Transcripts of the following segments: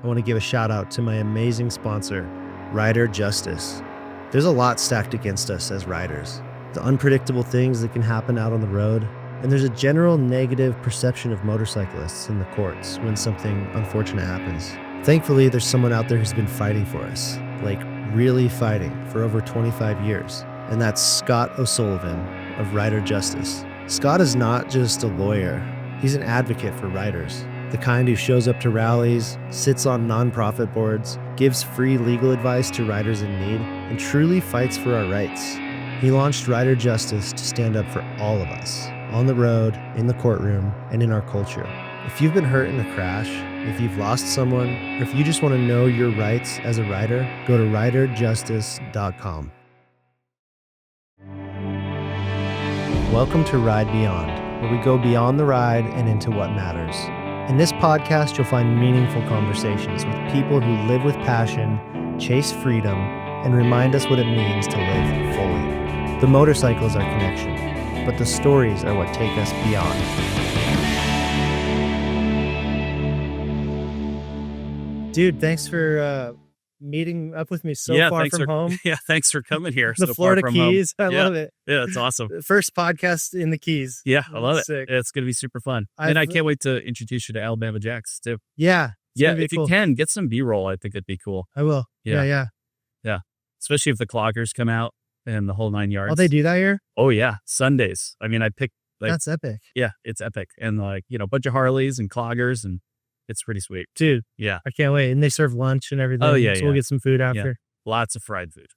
I want to give a shout out to my amazing sponsor, Rider Justice. There's a lot stacked against us as riders. The unpredictable things that can happen out on the road, and there's a general negative perception of motorcyclists in the courts when something unfortunate happens. Thankfully, there's someone out there who's been fighting for us, like really fighting for over 25 years, and that's Scott O'Sullivan of Rider Justice. Scott is not just a lawyer, he's an advocate for riders. The kind who shows up to rallies, sits on nonprofit boards, gives free legal advice to riders in need, and truly fights for our rights. He launched Rider Justice to stand up for all of us, on the road, in the courtroom, and in our culture. If you've been hurt in a crash, if you've lost someone, or if you just want to know your rights as a rider, go to riderjustice.com. Welcome to Ride Beyond, where we go beyond the ride and into what matters. In this podcast, you'll find meaningful conversations with people who live with passion, chase freedom, and remind us what it means to live fully. The motorcycle is our connection, but the stories are what take us beyond. Dude, thanks for meeting up with me far from home. Yeah, thanks for coming here. The Florida Keys. Home. I love it. Yeah, it's awesome. First podcast in the Keys. Yeah, I love it. Sick. It's going to be super fun. And I can't wait to introduce you to Alabama Jacks too. Yeah. If cool. you can, get some B-roll. I think it'd be cool. I will. Yeah. Especially if the cloggers come out and the whole 9 yards. Oh, they do that here? Oh, yeah. Sundays. I mean, I picked that's epic. Yeah, it's epic. And a bunch of Harleys and cloggers, and it's pretty sweet. Dude. Yeah. I can't wait. And they serve lunch and everything. Oh, yeah. So we'll get some food after. Yeah. Lots of fried food.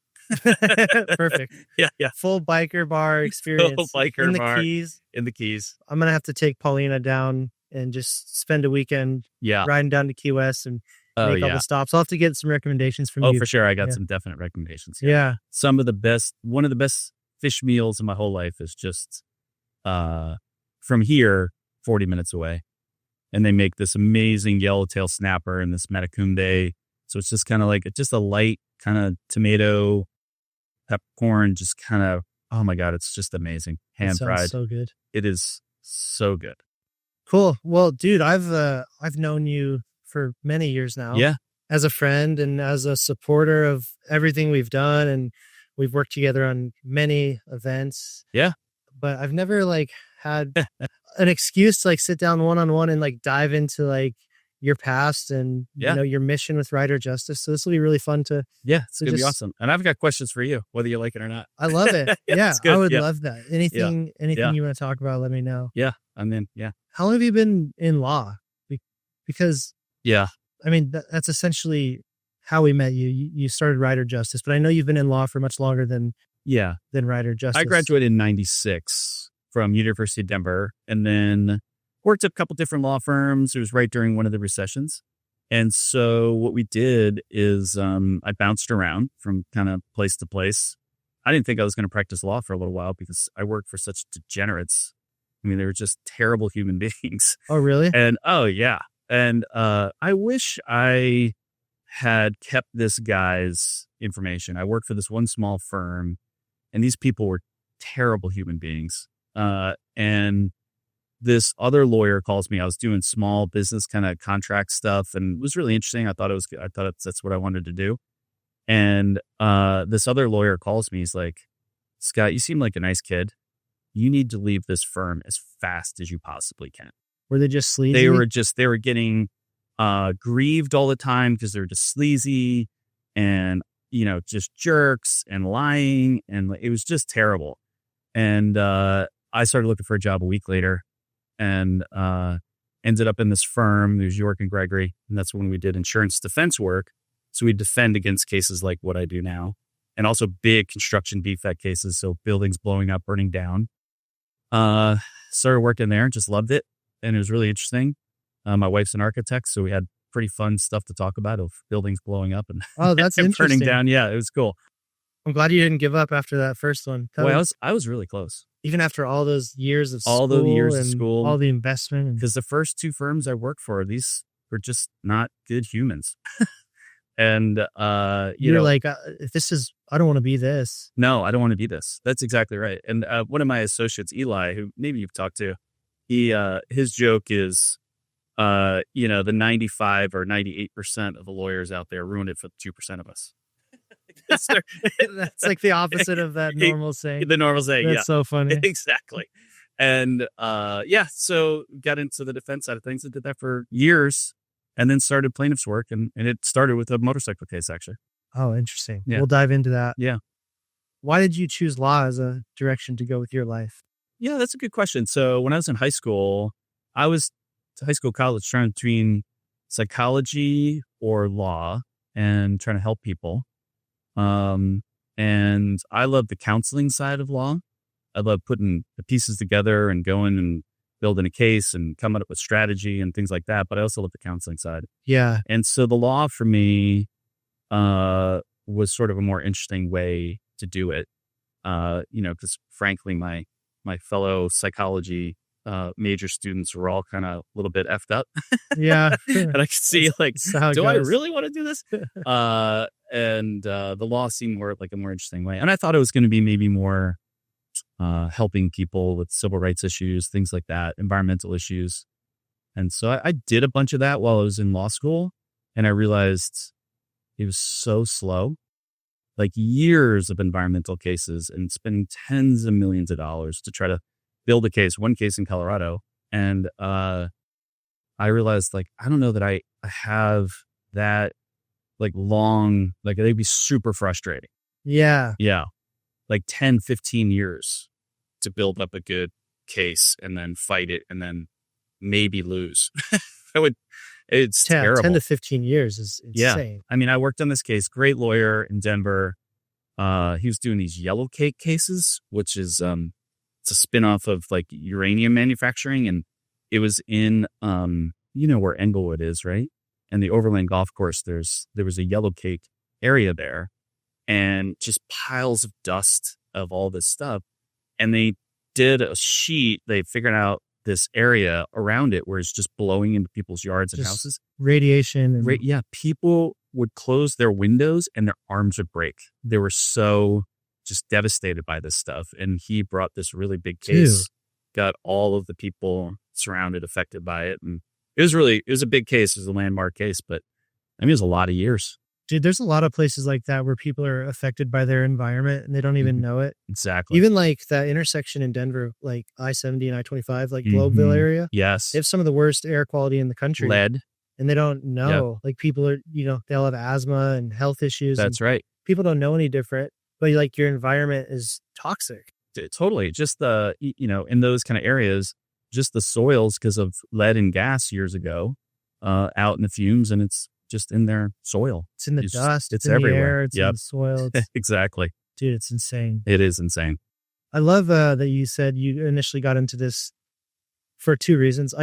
Perfect. Yeah. Full biker bar experience. Full biker in the bar. Keys. In the Keys. I'm going to have to take Paulina down and just spend a weekend riding down to Key West and make all the stops. I'll have to get some recommendations from you. Oh, for sure. I got some definite recommendations. Yeah. One of the best fish meals in my whole life is just from here, 40 minutes away. And they make this amazing yellowtail snapper and this matacumbe. So it's just kind of like, just a light kind of tomato, peppercorn, just kind of, oh my God, it's just amazing. Hand fried. So good. It is so good. Cool. Well, dude, I've known you for many years now. Yeah. As a friend and as a supporter of everything we've done. And we've worked together on many events. Yeah. But I've never had an excuse to sit down one-on-one and dive into your past and your mission with Rider Justice. So this will be really fun to. Yeah, it's going to be awesome. And I've got questions for you, whether you like it or not. I love it. Yeah, I would love that. Anything you want to talk about, let me know. Yeah, I'm in. Yeah. How long have you been in law? Because I mean, that's essentially how we met you. You started Rider Justice, but I know you've been in law for much longer than Rider Justice. I graduated in 96 from University of Denver and then worked at a couple different law firms. It was right during one of the recessions. And so what we did is I bounced around from kind of place to place. I didn't think I was going to practice law for a little while because I worked for such degenerates. I mean, they were just terrible human beings. Oh, really? And And I wish I had kept this guy's information. I worked for this one small firm, and these people were terrible human beings. And this other lawyer calls me. I was doing small business kind of contract stuff, and it was really interesting. I thought that's what I wanted to do. And this other lawyer calls me. He's like, "Scott, you seem like a nice kid. You need to leave this firm as fast as you possibly can." Were they just sleazy? They were getting grieved all the time because they were just sleazy and, just jerks and lying. And it was just terrible. And I started looking for a job a week later and ended up in this firm. It was York and Gregory. And that's when we did insurance defense work. So we defend against cases like what I do now. And also big construction defect cases. So buildings blowing up, burning down. Started working there, just loved it. And it was really interesting. My wife's an architect, so we had pretty fun stuff to talk about of buildings blowing up and, that's and burning interesting. down. Yeah, it was cool. I'm glad you didn't give up after that first one. I was really close. Even after all those years of all the investment. Because the first two firms I worked for, these were just not good humans. And, you're like, if this is, I don't want to be this. No, I don't want to be this. That's exactly right. And one of my associates, Eli, who maybe you've talked to, his joke is, the 95 or 98% of the lawyers out there ruined it for the 2% of us. That's like the opposite of that normal saying. The normal saying, That's so funny. Exactly. And so got into the defense side of things and did that for years, and then started plaintiff's work, and it started with a motorcycle case, actually. Oh, interesting. Yeah. We'll dive into that. Yeah. Why did you choose law as a direction to go with your life? Yeah, that's a good question. So when I was in high school, I was college trying between psychology or law and trying to help people. And I love the counseling side of law. I love putting the pieces together and going and building a case and coming up with strategy and things like that. But I also love the counseling side. Yeah. And so the law for me was sort of a more interesting way to do it. Because frankly, my fellow psychology major students were all kind of a little bit effed up. Yeah. And I could see do I really want to do this? And the law seemed more like a more interesting way. And I thought it was going to be maybe more helping people with civil rights issues, things like that, environmental issues. And so I did a bunch of that while I was in law school. And I realized it was so slow, like years of environmental cases and spending tens of millions of dollars to try to build a case, one case in Colorado. And I realized, I don't know that I have that long, they'd be super frustrating. Yeah. Yeah. 10, 15 years to build up a good case and then fight it and then maybe lose. It's terrible. 10 to 15 years is insane. Yeah. I mean, I worked on this case, great lawyer in Denver. He was doing these yellow cake cases, which is, it's a spinoff of uranium manufacturing. And it was in, where Englewood is, right? And the Overland Golf Course, there was a yellow cake area there and just piles of dust of all this stuff. And they did a sheet. They figured out this area around it where it's just blowing into people's yards and houses. Radiation. People would close their windows and their arms would break. They were so just devastated by this stuff. And he brought this really big case, got all of the people surrounded, affected by it. And it was a big case. It was a landmark case, but it was a lot of years. Dude, there's a lot of places like that where people are affected by their environment and they don't even know it. Exactly. Even that intersection in Denver, I-70 and I-25, Globeville area. Yes. They have some of the worst air quality in the country. Lead. And they don't know. Yep. People are, they'll have asthma and health issues. That's right. People don't know any different, but your environment is toxic. Totally. Just in those kind of areas, just the soils because of lead and gas years ago, out in the fumes, and it's just in their soil. It's in the dust. It's in everywhere. The air, it's in the soil. Exactly. Dude, it's insane. It is insane. I love that you said you initially got into this for two reasons.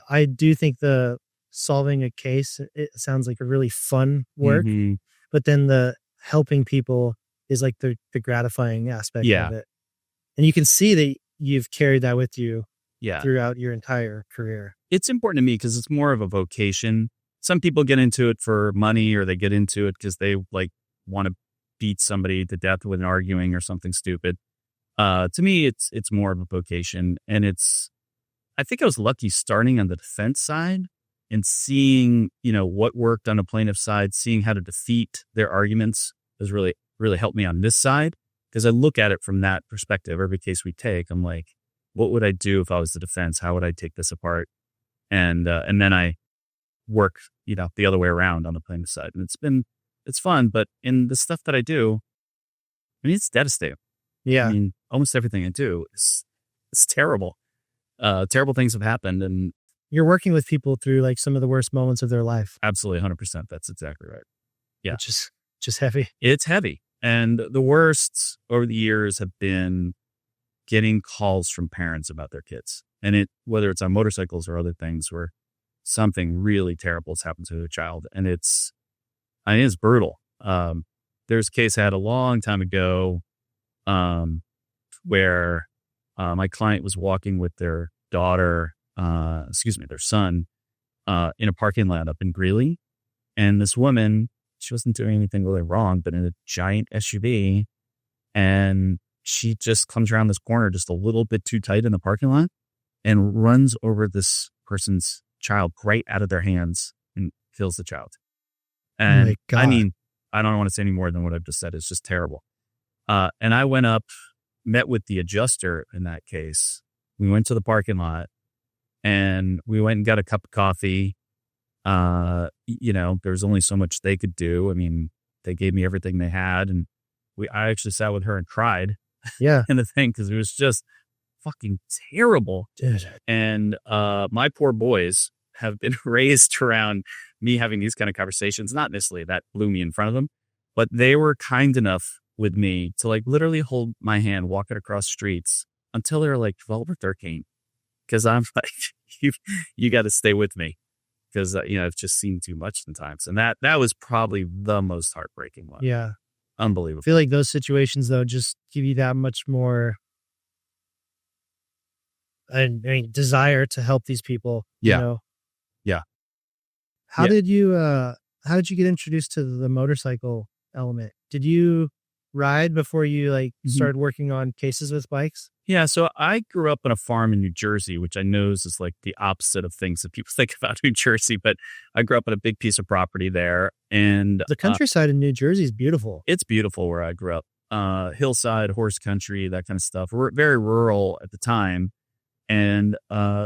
I do think the solving a case, it sounds like a really fun work, but then the helping people is the gratifying aspect of it. And you can see that you've carried that with you throughout your entire career. It's important to me because it's more of a vocation. Some people get into it for money, or they get into it because they want to beat somebody to death with an arguing or something stupid. To me, it's more of a vocation, and I think I was lucky starting on the defense side and seeing, what worked on the plaintiff side, seeing how to defeat their arguments has really, really helped me on this side. Because I look at it from that perspective. Every case we take, I'm like, what would I do if I was the defense? How would I take this apart? And then I work, the other way around on the plaintiff side. And it's fun, but in the stuff that I do, it's devastating. Yeah. Almost everything I do is terrible. Terrible things have happened, and you're working with people through some of the worst moments of their life. Absolutely. 100%. That's exactly right. Yeah. It's just heavy. It's heavy. And the worst over the years have been getting calls from parents about their kids. And whether it's on motorcycles or other things where something really terrible has happened to their child. And it's brutal. There's a case I had a long time ago where my client was walking with their daughter, their son, in a parking lot up in Greeley. And this woman, she wasn't doing anything really wrong, but in a giant SUV, and she just comes around this corner just a little bit too tight in the parking lot and runs over this person's child right out of their hands and kills the child. Oh And my God. I mean, I don't want to say any more than what I've just said. It's just terrible. And I went up, met with the adjuster in that case. We went to the parking lot and we went and got a cup of coffee. There was only so much they could do. I mean, they gave me everything they had, and I actually sat with her and cried Yeah. in the thing because it was just fucking terrible. Dude. And my poor boys have been raised around me having these kind of conversations. Not necessarily that blew me in front of them, but they were kind enough with me to like literally hold my hand walking across streets until they were like 12 or 13. Because I'm like, you got to stay with me. Because, I've just seen too much sometimes. And that was probably the most heartbreaking one. Yeah. Unbelievable. I feel like those situations, though, just give you that much more desire to help these people. Yeah. You know? Yeah. How did you get introduced to the motorcycle element? Did you ride before you started working on cases with bikes? Yeah, so I grew up on a farm in New Jersey, which I know is like the opposite of things that people think about New Jersey, but I grew up on a big piece of property there. And the countryside in New Jersey is beautiful. It's beautiful where I grew up. Hillside, horse country, that kind of stuff. We're very rural at the time. And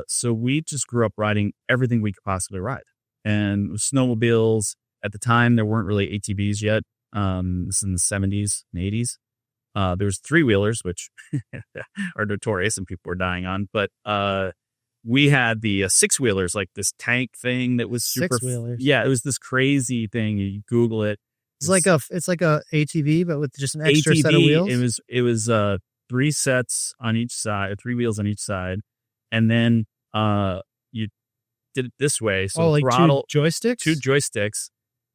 so we just grew up riding everything we could possibly ride. And snowmobiles, at the time, there weren't really ATVs yet. This is in the 70s and 80s. There was three-wheelers, which are notorious and people were dying on. But we had the six-wheelers, like this tank thing that was super. Six-wheelers. Yeah, it was this crazy thing. You Google it. It's like a ATV, but with just an extra set of wheels. It was 3 sets on each side, 3 wheels on each side, and then you did it this way. So like throttle, two joysticks,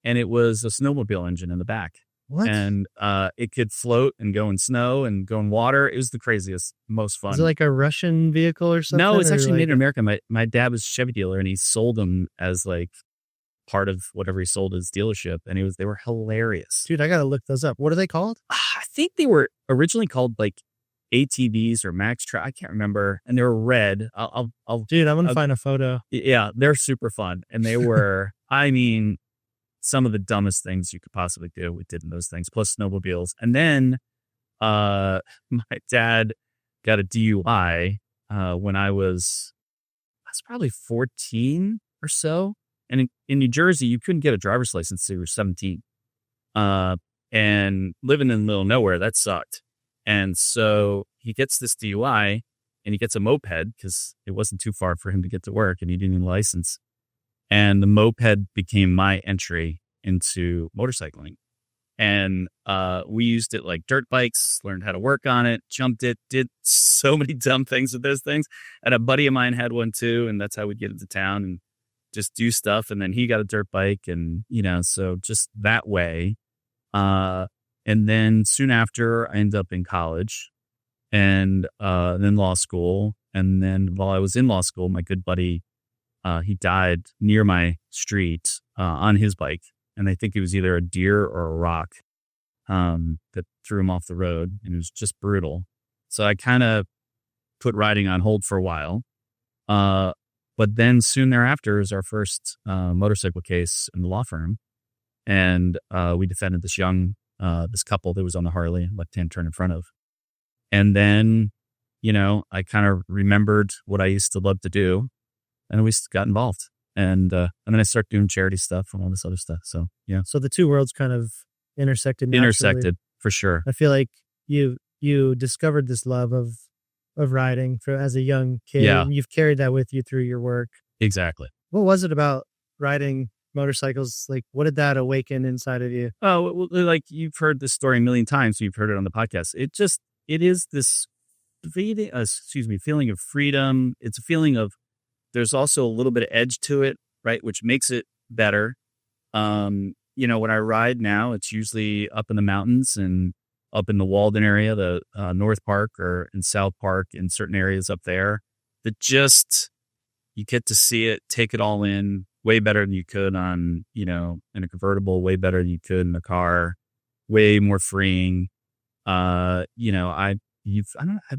and it was a snowmobile engine in the back. What? And it could float and go in snow and go in water. It was the craziest, most fun. Is it like a Russian vehicle or something? No, it's actually made in America. My dad was a Chevy dealer, and he sold them as like part of whatever he sold his dealership. And they were hilarious. Dude, I got to look those up. What are they called? I think they were originally called like ATVs or Max Track. I can't remember. And they were red. Dude, I'm going to find a photo. Yeah, they're super fun. And they were, some of the dumbest things you could possibly do. We did in those things, plus snowmobiles. And then my dad got a DUI when I was probably 14 or so. And in New Jersey, you couldn't get a driver's license until you were 17. And living in the middle of nowhere, that sucked. And so he gets this DUI and he gets a moped because it wasn't too far for him to get to work and he didn't need a license. And the moped became my entry into motorcycling. And we used it like dirt bikes, learned how to work on it, jumped it, did so many dumb things with those things. And a buddy of mine had one too. And that's how we'd get into town and just do stuff. And then he got a dirt bike and, so just that way. And then soon after I ended up in college and then law school. And then while I was in law school, my good buddy, he died near my street on his bike. And I think it was either a deer or a rock that threw him off the road. And it was just brutal. So I kind of put riding on hold for a while. But then soon thereafter is our first motorcycle case in the law firm. And we defended this couple that was on the Harley, left-hand turn in front of. And then, I kind of remembered what I used to love to do. And we got involved. And then I started doing charity stuff and all this other stuff. So, yeah. So the two worlds kind of intersected naturally. Intersected, for sure. I feel like you discovered this love of riding as a young kid. Yeah. And you've carried that with you through your work. Exactly. What was it about riding motorcycles? Like, what did that awaken inside of you? Oh, well, like you've heard this story a million times. You've heard it on the podcast. It is this feeling of freedom. It's a feeling of, there's also a little bit of edge to it, right? Which makes it better. When I ride now, it's usually up in the mountains and up in the Walden area, the North Park or in South Park, in certain areas up there, that just, you get to see it, take it all in way better than you could on, in a convertible, way better than you could in a car, way more freeing. Have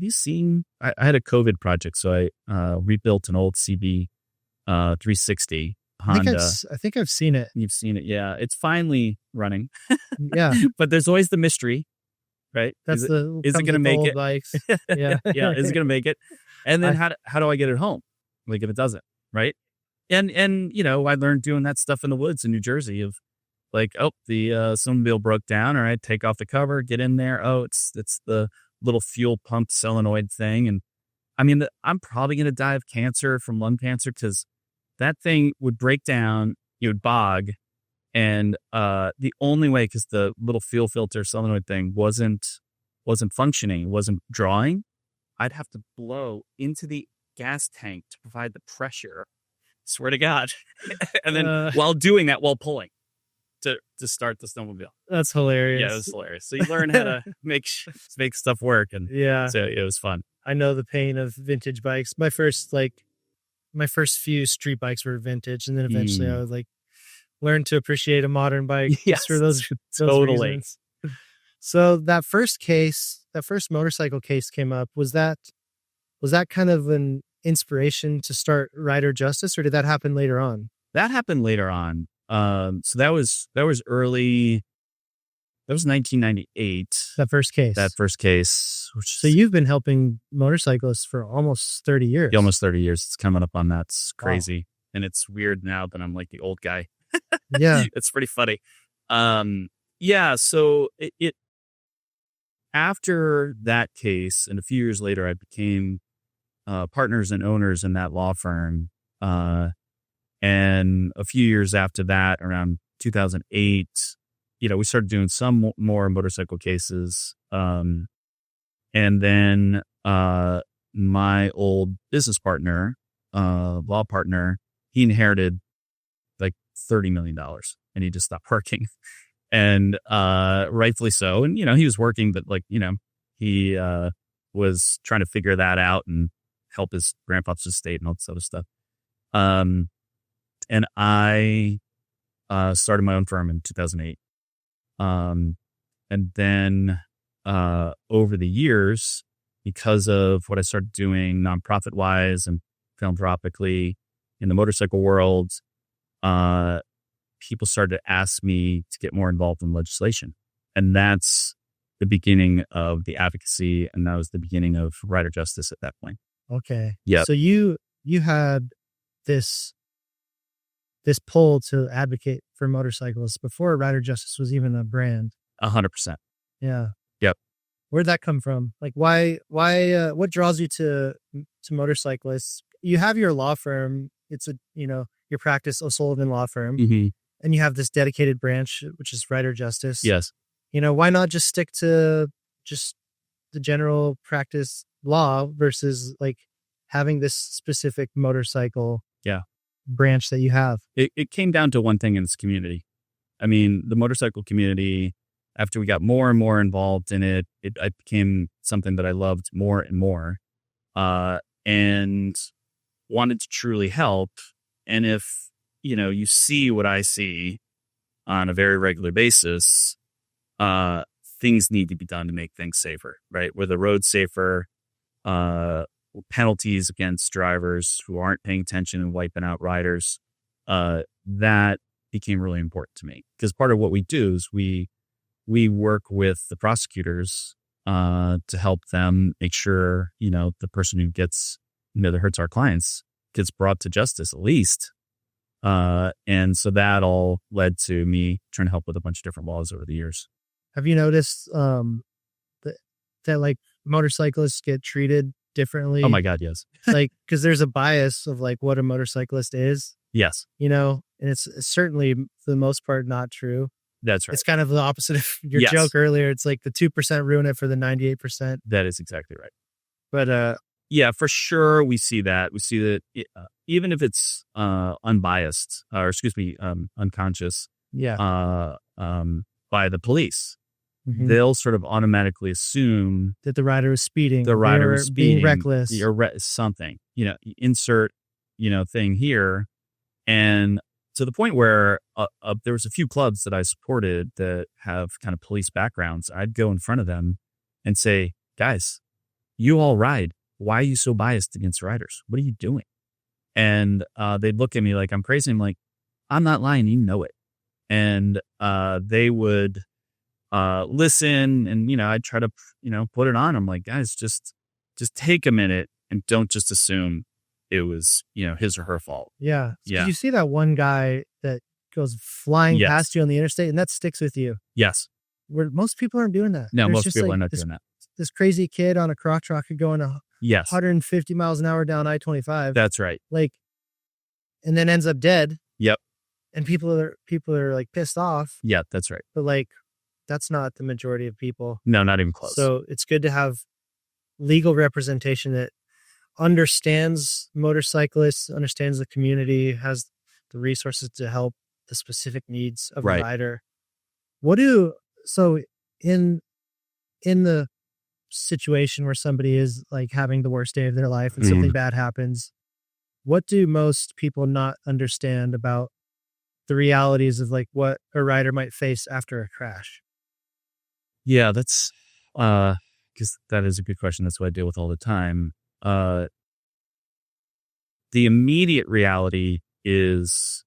you seen, I had a COVID project. So I rebuilt an old CB 360 Honda. I think I've seen it. You've seen it. Yeah. It's finally running. Yeah. But there's always the mystery, right? That's Is it going to make it? Bikes. Yeah. Yeah. Is it going to make it? And then how do I get it home? Like if it doesn't, right? And I learned doing that stuff in the woods in New Jersey of like, oh, the snowmobile broke down. All right, take off the cover, get in there. Oh, it's the little fuel pump solenoid thing. And I mean, I'm probably going to die of cancer from lung cancer because that thing would break down, it would bog. And the only way, because the little fuel filter solenoid thing wasn't functioning, wasn't drawing, I'd have to blow into the gas tank to provide the pressure. Swear to God. And then while doing that, while pulling to start the snowmobile. That's hilarious. Yeah, it was hilarious. So you learn how to make stuff work. And yeah, so it was fun. I know the pain of vintage bikes. My first few street bikes were vintage. And then eventually I would learn to appreciate a modern bike. Yes, for those totally. Reasons. So that first motorcycle case came up. Was that kind of an inspiration to start Rider Justice, or did that happen later on? That happened later on. So that was early. That was 1998. That first case. So you've been helping motorcyclists for almost 30 years. Yeah, almost 30 years. It's coming up on that. It's crazy. Wow. And it's weird now that I'm like the old guy. Yeah. It's pretty funny. Yeah. So it after that case, and a few years later, I became partners and owners in that law firm. And a few years after that, around 2008, we started doing some more motorcycle cases. And then my old business partner, law partner, he inherited like $30 million and he just stopped working. And rightfully so. And, he was working, but he was trying to figure that out and help his grandpa's estate and all this other stuff. And I started my own firm in 2008. And then over the years, because of what I started doing nonprofit-wise and philanthropically in the motorcycle world, people started to ask me to get more involved in legislation. And that's the beginning of the advocacy, and that was the beginning of Rider Justice at that point. Okay. Yeah. So you had this pull to advocate for motorcyclists before Rider Justice was even a brand. 100%. Yeah. Yep. Where'd that come from? Like, why, what draws you to motorcyclists? You have your law firm. It's your practice, O'Sullivan Law Firm. Mm-hmm. And you have this dedicated branch, which is Rider Justice. Yes. Why not just stick to just the general practice law versus having this specific motorcycle branch that you have? It came down to one thing in this community. I mean, the motorcycle community, after we got more and more involved in it became something that I loved more and more, and wanted to truly help. And if, you see what I see on a very regular basis, things need to be done to make things safer, right? Where the road's safer, penalties against drivers who aren't paying attention and wiping out riders, that became really important to me. Because part of what we do is we work with the prosecutors to help them make sure, the person who gets, that hurts our clients gets brought to justice at least. And so that all led to me trying to help with a bunch of different laws over the years. Have you noticed that motorcyclists get treated differently? Oh my God, yes. Because there's a bias of what a motorcyclist is. Yes. And it's certainly for the most part not true. That's right. It's kind of the opposite of your joke earlier. It's like the 2% ruin it for the 98%. That is exactly right. But yeah, for sure we see that. We see that even if it's unbiased, unconscious, by the police, they'll sort of automatically assume that the rider is speeding, being reckless, something. Insert thing here, and to the point where there was a few clubs that I supported that have kind of police backgrounds. I'd go in front of them and say, "Guys, you all ride. Why are you so biased against riders? What are you doing?" And they'd look at me like I'm crazy. I'm like, I'm not lying. You know it. And they would listen, and I'd try to put it on. I'm like, guys, just take a minute and don't just assume it was his or her fault. Yeah. Yeah. You see that one guy that goes flying Yes. past you on the interstate, and that sticks with you. Yes. Where most people aren't doing that. No, There's most just people like are not this, doing that. this crazy kid on a crock truck going Yes. 150 miles an hour down I-25. That's right. Like, and then ends up dead. Yep. And people are like pissed off. Yeah, that's right. But like, that's not the majority of people. No, not even close. So it's good to have legal representation that understands motorcyclists, understands the community, has the resources to help the specific needs of Right. a rider. So in the situation where somebody is like having the worst day of their life and something bad happens, what do most people not understand about the realities of like what a rider might face after a crash? Yeah, that's because that is a good question. That's what I deal with all the time. The immediate reality is,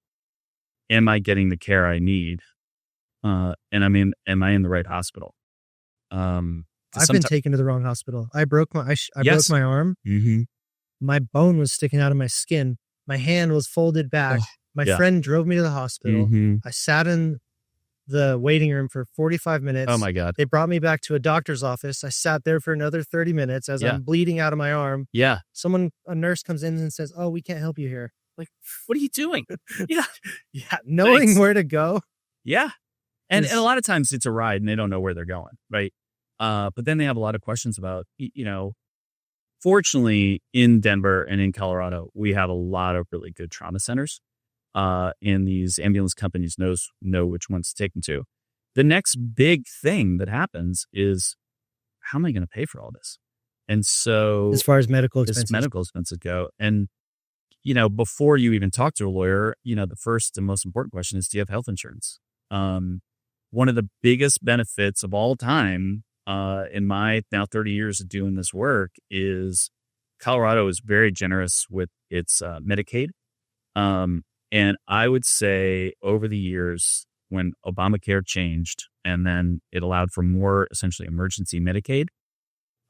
am I getting the care I need? And am I in the right hospital? I've been taken to the wrong hospital. I broke my broke my arm. Mm-hmm. My bone was sticking out of my skin. My hand was folded back. My friend drove me to the hospital. Mm-hmm. I sat in the waiting room for 45 minutes. Oh my God. They brought me back to a doctor's office. I sat there for another 30 minutes as I'm bleeding out of my arm. Yeah. A nurse comes in and says, "Oh, we can't help you here." Like, what are you doing? Yeah. Knowing where to go. Yeah. And a lot of times it's a ride and they don't know where they're going. Right. But then they have a lot of questions about, fortunately in Denver and in Colorado, we have a lot of really good trauma centers. And these ambulance companies know which ones to take them to. The next big thing that happens is, how am I going to pay for all this? And so as far as medical expenses go, and before you even talk to a lawyer, the first and most important question is, do you have health insurance? One of the biggest benefits of all time in my now 30 years of doing this work is Colorado is very generous with its Medicaid. And I would say over the years, when Obamacare changed and then it allowed for more essentially emergency Medicaid,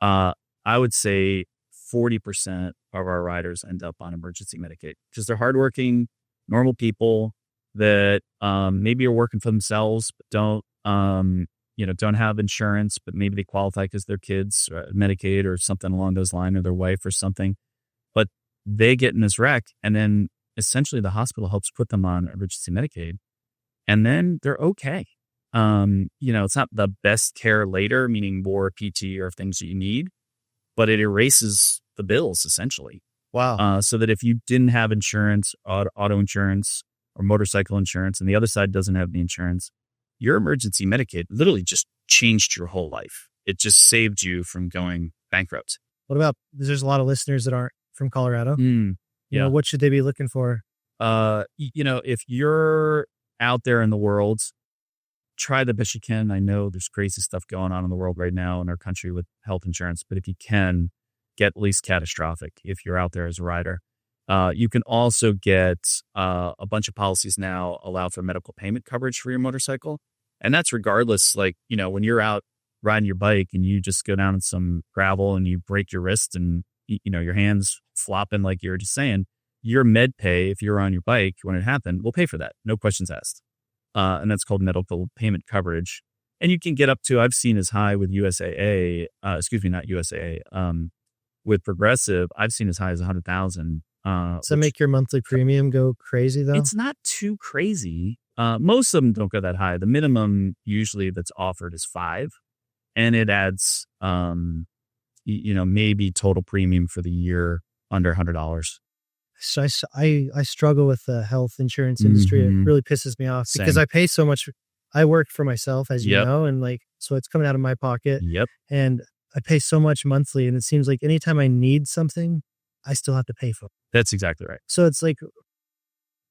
I would say 40% of our riders end up on emergency Medicaid because they're hardworking, normal people that maybe are working for themselves, but don't have insurance, but maybe they qualify because their kids Medicaid or something along those lines, or their wife or something. But they get in this wreck, and then essentially the hospital helps put them on emergency Medicaid, and then they're okay. It's not the best care later, meaning more PT or things that you need, but it erases the bills essentially. Wow. So that if you didn't have insurance, auto insurance or motorcycle insurance, and the other side doesn't have the insurance, your emergency Medicaid literally just changed your whole life. It just saved you from going bankrupt. What about, there's a lot of listeners that aren't from Colorado. Yeah. What should they be looking for? If you're out there in the world, try the best you can. I know there's crazy stuff going on in the world right now in our country with health insurance, but if you can, get least catastrophic if you're out there as a rider. You can also get a bunch of policies now allow for medical payment coverage for your motorcycle. And that's regardless, when you're out riding your bike and you just go down in some gravel and you break your wrist and, your hands flopping like you were just saying, your med pay, if you're on your bike when it happened, will pay for that. No questions asked. And that's called medical payment coverage. And you can get up to, I've seen as high with with Progressive, I've seen as high as 100,000. Does that make your monthly premium go crazy though? It's not too crazy. Most of them don't go that high. The minimum usually that's offered is 5, and it adds, maybe total premium for the year under $100. So I struggle with the health insurance industry. It really pisses me off because I pay so much. I work for myself, as you know, and so it's coming out of my pocket. Yep. And I pay so much monthly, and it seems like anytime I need something, I still have to pay for it. That's exactly right. So it's like,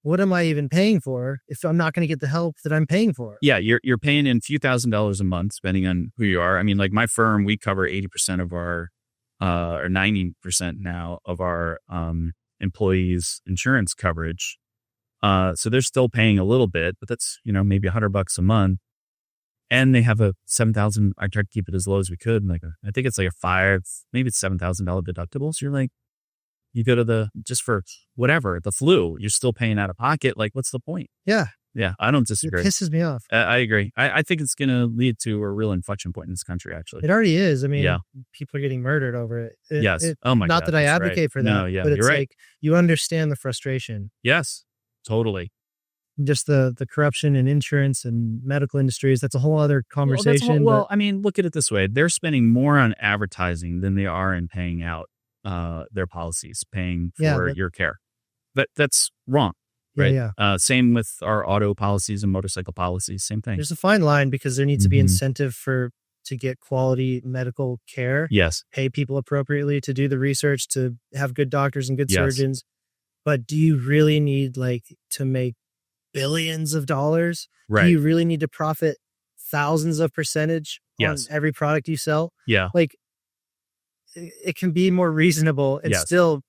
what am I even paying for if I'm not going to get the help that I'm paying for? Yeah, you're paying in a few $1,000s a month, depending on who you are. I mean, like my firm, we cover 80% of our, or 90% now of our employees' insurance coverage. So they're still paying a little bit, but that's, maybe $100 a month. And they have a 7,000. I tried to keep it as low as we could. And I think it's like maybe it's $7,000 deductible. So you're like, you go to just for whatever, the flu, you're still paying out of pocket. Like, what's the point? Yeah. Yeah. I don't disagree. It pisses me off. I agree. I think it's going to lead to a real inflection point in this country, actually. It already is. I mean, Yeah. people are getting murdered over it. Yes. Oh my God. Not that I that's advocate right. for that. No, yeah. But it's You're right. like, you understand the frustration. Yes. Totally. Just the corruption in insurance and medical industries. That's a whole other conversation. Well, I mean, look at it this way. They're spending more on advertising than they are in paying out their policies, paying for your care. That's wrong. Right. Yeah. Same with our auto policies and motorcycle policies. Same thing. There's a fine line because there needs to be incentive to get quality medical care. Yes. Pay people appropriately to do the research, to have good doctors and good Yes. surgeons. But do you really need to make billions of dollars? Right. Do you really need to profit thousands of percentage on every product you sell? Yeah. It can be more reasonable and still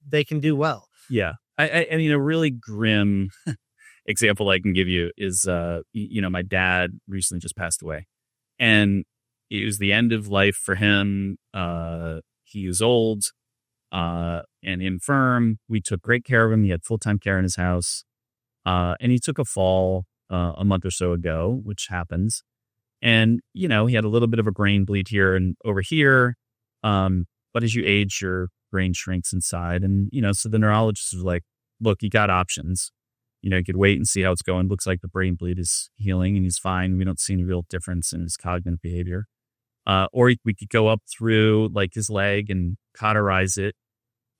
they can do well. Yeah. I mean, a really grim example I can give you is, my dad recently just passed away, and it was the end of life for him. He was old and infirm. We took great care of him. He had full-time care in his house. And he took a fall a month or so ago, which happens. And, he had a little bit of a brain bleed here and over here. But as you age, your brain shrinks inside. And, so the neurologist was like, look, you got options. You could wait and see how it's going. Looks like the brain bleed is healing and he's fine. We don't see any real difference in his cognitive behavior. Or we could go up through his leg and cauterize it.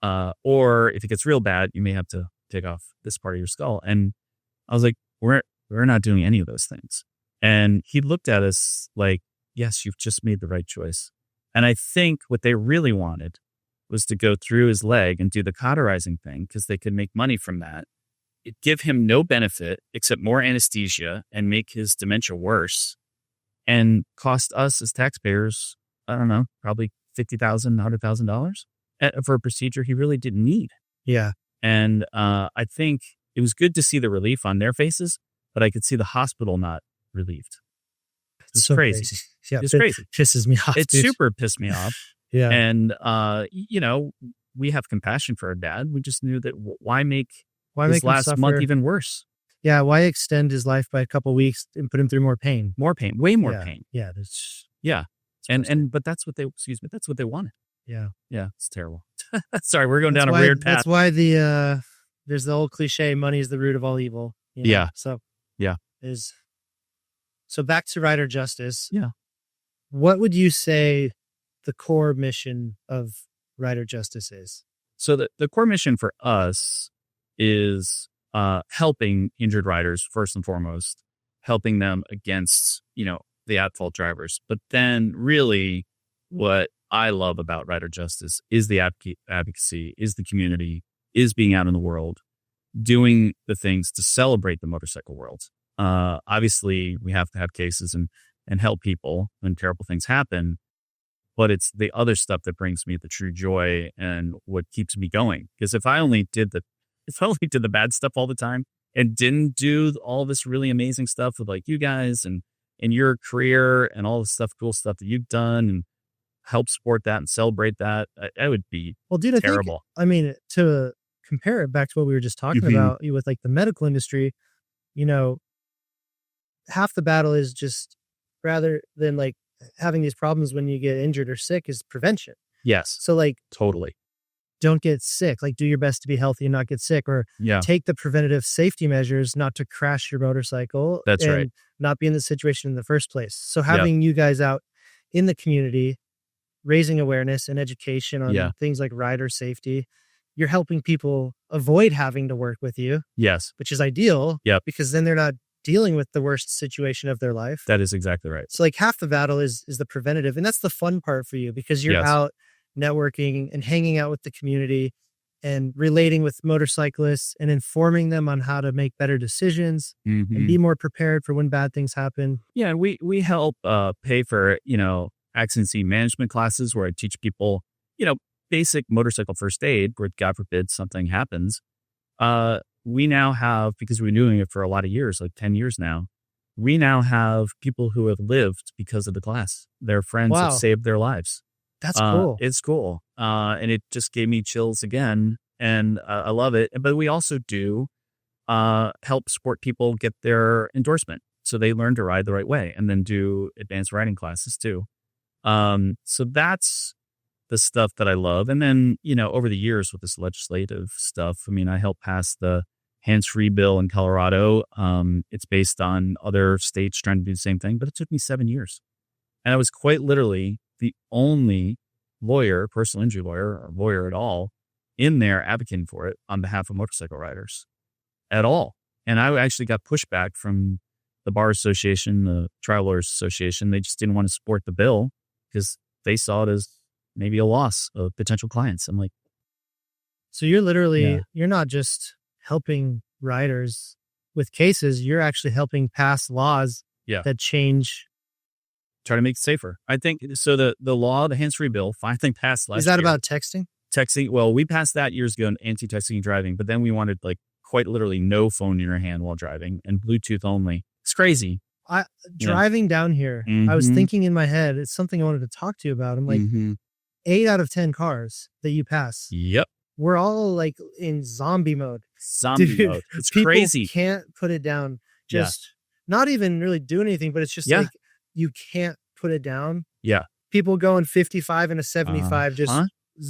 Or if it gets real bad, you may have to take off this part of your skull. And I was like, we're not doing any of those things. And he looked at us like, yes, you've just made the right choice. And I think what they really wanted was to go through his leg and do the cauterizing thing because they could make money from that. It'd give him no benefit except more anesthesia and make his dementia worse and cost us as taxpayers, I don't know, probably $50,000, $100,000 for a procedure he really didn't need. Yeah. And I think it was good to see the relief on their faces, but I could see the hospital not relieved. It's so crazy. Yeah, it's crazy. Pisses me off. It dude. super pissed me off. Yeah. And, we have compassion for our dad. We just knew that why make his last month even worse? Yeah. Why extend his life by a couple of weeks and put him through more pain? More pain, way more pain. Yeah. But that's what they wanted. Yeah. Yeah. It's terrible. Sorry, we're going down a weird path. That's why there's the old cliche, money is the root of all evil. Yeah. So yeah. So back to rider justice. Yeah. What would you say the core mission of rider justice is? So the core mission for us is helping injured riders first and foremost, helping them against, the at-fault drivers. But then really what I love about rider justice is the advocacy, is the community, is being out in the world, doing the things to celebrate the motorcycle world. Obviously, we have to have cases and help people when terrible things happen. But it's the other stuff that brings me the true joy and what keeps me going. Because if I only did the bad stuff all the time and didn't do all this really amazing stuff with you guys and your career and all the cool stuff that you've done and help support that and celebrate that, it would be terrible. To compare it back to what we were just talking about with the medical industry, half the battle is just rather than having these problems when you get injured or sick is prevention. Yes. So totally. Don't get sick. Do your best to be healthy and not get sick, or take the preventative safety measures not to crash your motorcycle. That's right. And not be in the situation in the first place. So having you guys out in the community, raising awareness and education on things like rider safety, you're helping people avoid having to work with you. Yes. Which is ideal. Yep. Because then they're not dealing with the worst situation of their life. That is exactly right. So half the battle is the preventative. And that's the fun part for you because you're out networking and hanging out with the community and relating with motorcyclists and informing them on how to make better decisions and be more prepared for when bad things happen. Yeah. And we help pay for, accident scene management classes where I teach people, basic motorcycle first aid, where God forbid something happens, we now have, because we've been doing it for a lot of years, like 10 years now, we now have people who have lived because of the class. Their friends have Wow. saved their lives. That's cool. It's cool. And it just gave me chills again. And I love it. But we also do help sport people get their endorsement, so they learn to ride the right way, and then do advanced riding classes too. So that's the stuff that I love. And then, over the years with this legislative stuff, I mean, I helped pass the hands-free bill in Colorado. It's based on other states trying to do the same thing, but it took me 7 years. And I was quite literally the only lawyer, personal injury lawyer, or lawyer at all, in there advocating for it on behalf of motorcycle riders at all. And I actually got pushback from the Bar Association, the Trial Lawyers Association. They just didn't want to support the bill because they saw it as maybe a loss of potential clients. I'm like, so you're literally, Yeah. you're not just helping riders with cases, you're actually helping pass laws Yeah. that change. try to make it safer. I think so. The law, the hands-free bill, finally passed last year. Is that about texting? Texting? Well, we passed that years ago in anti-texting driving, but then we wanted like quite literally no phone in your hand while driving and Bluetooth only. It's crazy. Driving down here, I was Mhm. thinking in my head, it's something I wanted to talk to you about. I'm like, 8 out of 10 cars that you pass, Yep. we're all like in zombie mode. Zombie Dude, mode. It's People crazy. can't put it down. Yeah. Just not even really do anything, but it's just Yeah. like you can't put it down. Yeah. People going 55 and a 75 just Uh-huh.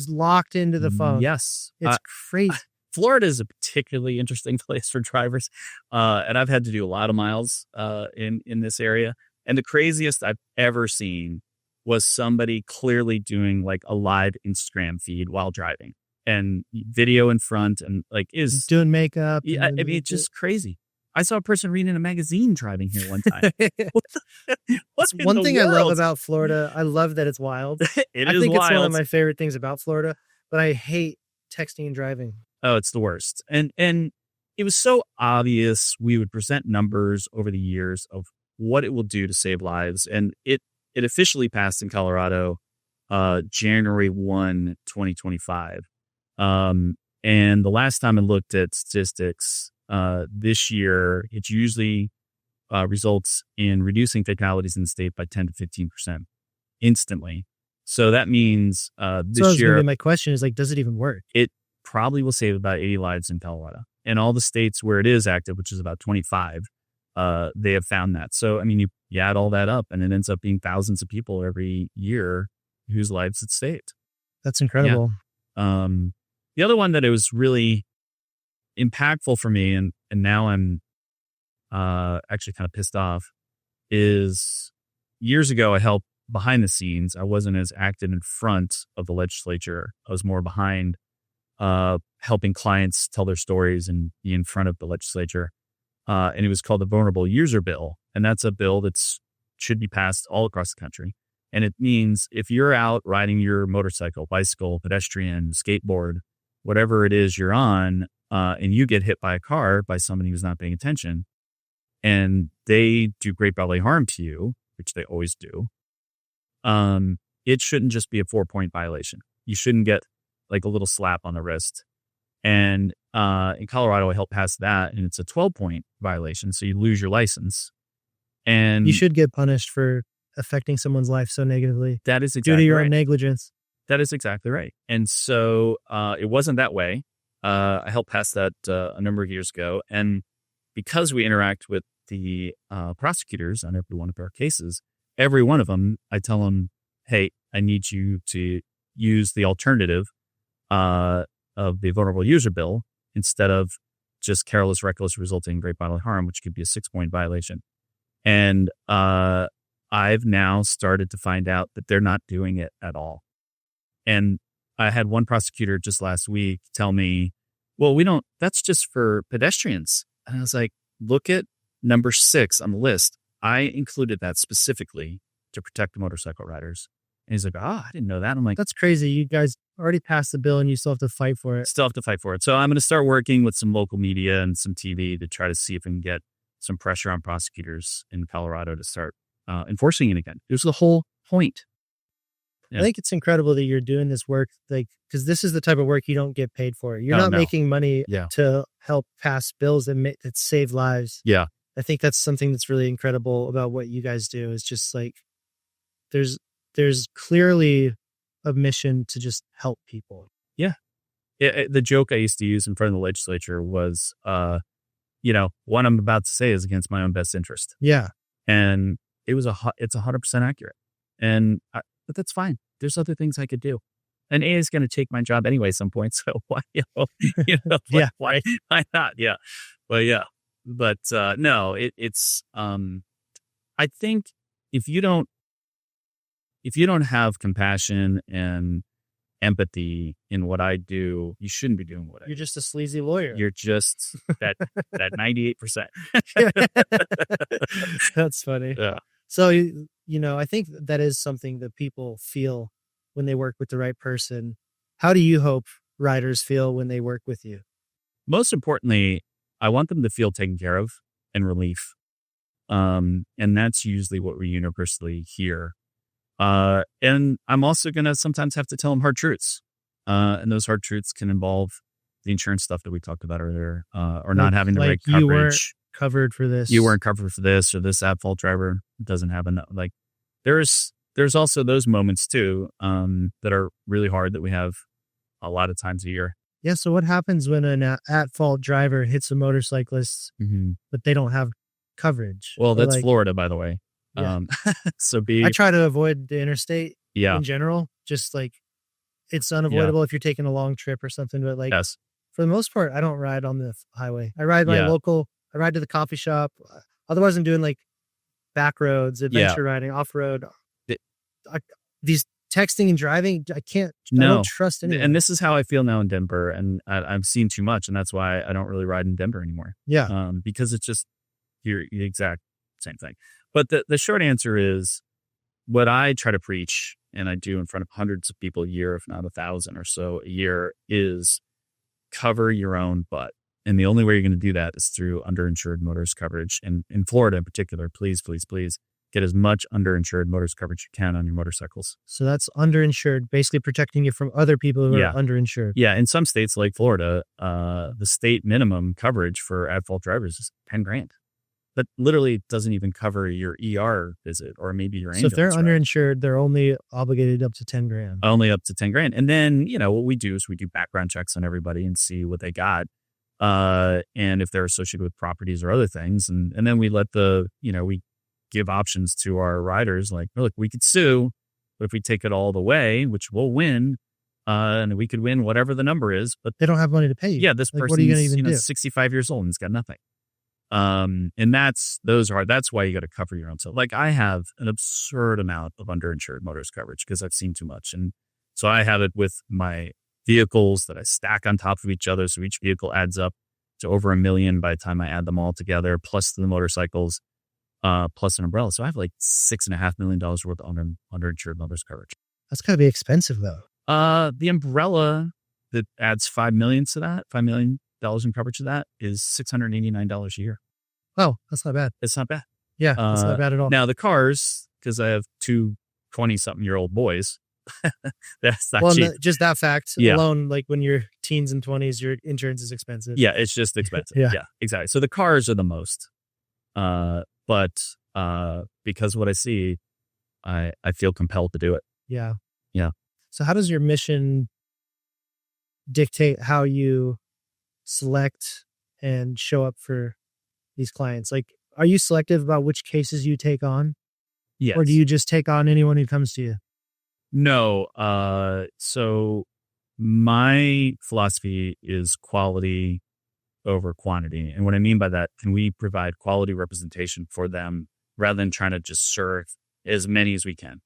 locked into the phone. Yes. It's crazy. Florida is a particularly interesting place for drivers. And I've had to do a lot of miles in this area. And the craziest I've ever seen was somebody clearly doing like a live Instagram feed while driving, and video in front, and like is Doing makeup. yeah, I mean, it's just crazy. I saw a person reading a magazine driving here one time. What in One the thing I love world? about Florida, I love that it's wild. It I is think it's one of wild. my favorite things about Florida, but I hate texting and driving. Oh, it's the worst. And it was so obvious. We would present numbers over the years of what it will do to save lives. And it officially passed in Colorado January 1, 2025. And the last time I looked at statistics this year, it usually results in reducing fatalities in the state by 10 to 15% instantly. So that means this year, my question is like, does it even work? it probably will save about 80 lives in Colorado. And all the states where it is active, which is about 25, they have found that. So, I mean, you add all that up and it ends up being thousands of people every year whose lives it saved. That's incredible. The other one that it was really impactful for me, and now I'm actually kind of pissed off, is years ago I helped behind the scenes. I wasn't as active in front of the legislature. I was more behind, helping clients tell their stories and be in front of the legislature. And it was called the Vulnerable User Bill. And that's a bill that should be passed all across the country. And it means if you're out riding your motorcycle, bicycle, pedestrian, skateboard, whatever it is you're on, and you get hit by a car by somebody who's not paying attention, and they do great bodily harm to you, which they always do, it shouldn't just be a 4-point violation. You shouldn't get like a little slap on the wrist. And in Colorado, I helped pass that, and it's a 12-point violation, so you lose your license. And You should get punished for affecting someone's life so negatively that is due exactly to your right. own negligence. That is exactly right. And so it wasn't that way. I helped pass that a number of years ago. And because we interact with the prosecutors on every one of our cases, every one of them, I tell them, hey, I need you to use the alternative of the Vulnerable User Bill instead of just careless, reckless, resulting in great bodily harm, which could be a 6-point violation. And I've now started to find out that they're not doing it at all. And I had one prosecutor just last week tell me, well, that's just for pedestrians. And I was like, look at number 6 on the list. I included that specifically to protect motorcycle riders. And he's like, I didn't know that. I'm like, That's crazy. You guys already passed the bill and you still have to fight for it. still have to fight for it. So I'm going to start working with some local media and some TV to try to see if we can get some pressure on prosecutors in Colorado to start enforcing it again. It was the whole point. I think it's incredible that you're doing this work, like, because this is the type of work you don't get paid for. You're not making money to help pass bills that save lives. Yeah. I think that's something that's really incredible about what you guys do. Is just like there's clearly a mission to just help people. Yeah. The joke I used to use in front of the legislature was, what I'm about to say is against my own best interest. Yeah. And it's 100% accurate. But that's fine. There's other things I could do. And A is going to take my job anyway at some point. So why, why not? Yeah. But yeah. But no, it's I think if you don't have compassion and empathy in what I do, you shouldn't be doing what I do. You're just a sleazy lawyer. You're just that 98%. That's funny. Yeah. So, I think that is something that people feel when they work with the right person. How do you hope riders feel when they work with you? Most importantly, I want them to feel taken care of and relief. And that's usually what we universally hear. And I'm also going to sometimes have to tell them hard truths. And those hard truths can involve the insurance stuff that we talked about earlier, or not having the right coverage. You weren't covered for this. You weren't covered for this, or this at-fault driver doesn't have enough. Like, there's also those moments too, that are really hard that we have a lot of times a year. Yeah. So what happens when an at-fault driver hits a motorcyclist, but they don't have coverage? Well, that's Florida, by the way. Yeah. I try to avoid the interstate in general. Just like it's unavoidable if you're taking a long trip or something. But like for the most part, I don't ride on the highway. I ride my local. I ride to the coffee shop. Otherwise, I'm doing like back roads, adventure riding, off road. These texting and driving, I don't trust anyone. And this is how I feel now in Denver, and I've seen too much, and that's why I don't really ride in Denver anymore. Yeah. Because it's just the exact same thing. But the short answer is what I try to preach, and I do in front of hundreds of people a year, if not 1,000 or so a year, is cover your own butt. And the only way you're going to do that is through underinsured motorist coverage. And in Florida in particular, please, please, please get as much underinsured motorist coverage you can on your motorcycles. So that's underinsured, basically protecting you from other people who are underinsured. Yeah. In some states like Florida, the state minimum coverage for at-fault drivers is $10,000. That literally doesn't even cover your ER visit or maybe your ambulance. So if they're underinsured, they're only obligated up to $10,000. Only up to $10,000. And then, what we do is we do background checks on everybody and see what they got. And if they're associated with properties or other things. And then we let we give options to our riders. Like, look, we could sue, but if we take it all the way, which we'll win, and we could win whatever the number is, but they don't have money to pay you. Yeah. This person's, what are you going to even do? 65 years old and he's got nothing. And that's why you got to cover your own self. Like, I have an absurd amount of underinsured motorist coverage because I've seen too much. And so I have it with my vehicles that I stack on top of each other. So each vehicle adds up to over $1 million by the time I add them all together, plus the motorcycles, plus an umbrella. So I have like $6.5 million worth of underinsured motorist coverage. That's gotta be expensive though. The umbrella that adds $5 million to that, $5 million in coverage to that is $689 a year. Oh, that's not bad. It's not bad. Yeah, that's not bad at all. Now the cars, because I have two 20-something-year-old boys, that's not cheap. Just that fact alone, like when you're teens and 20s, your insurance is expensive. Yeah, it's just expensive. Yeah, exactly. So the cars are the most. But because of what I see, I feel compelled to do it. Yeah. Yeah. So how does your mission dictate how you select and show up for these clients? Like, are you selective about which cases you take on? Yes. Or do you just take on anyone who comes to you? No. So my philosophy is quality over quantity. And what I mean by that, can we provide quality representation for them rather than trying to just serve as many as we can?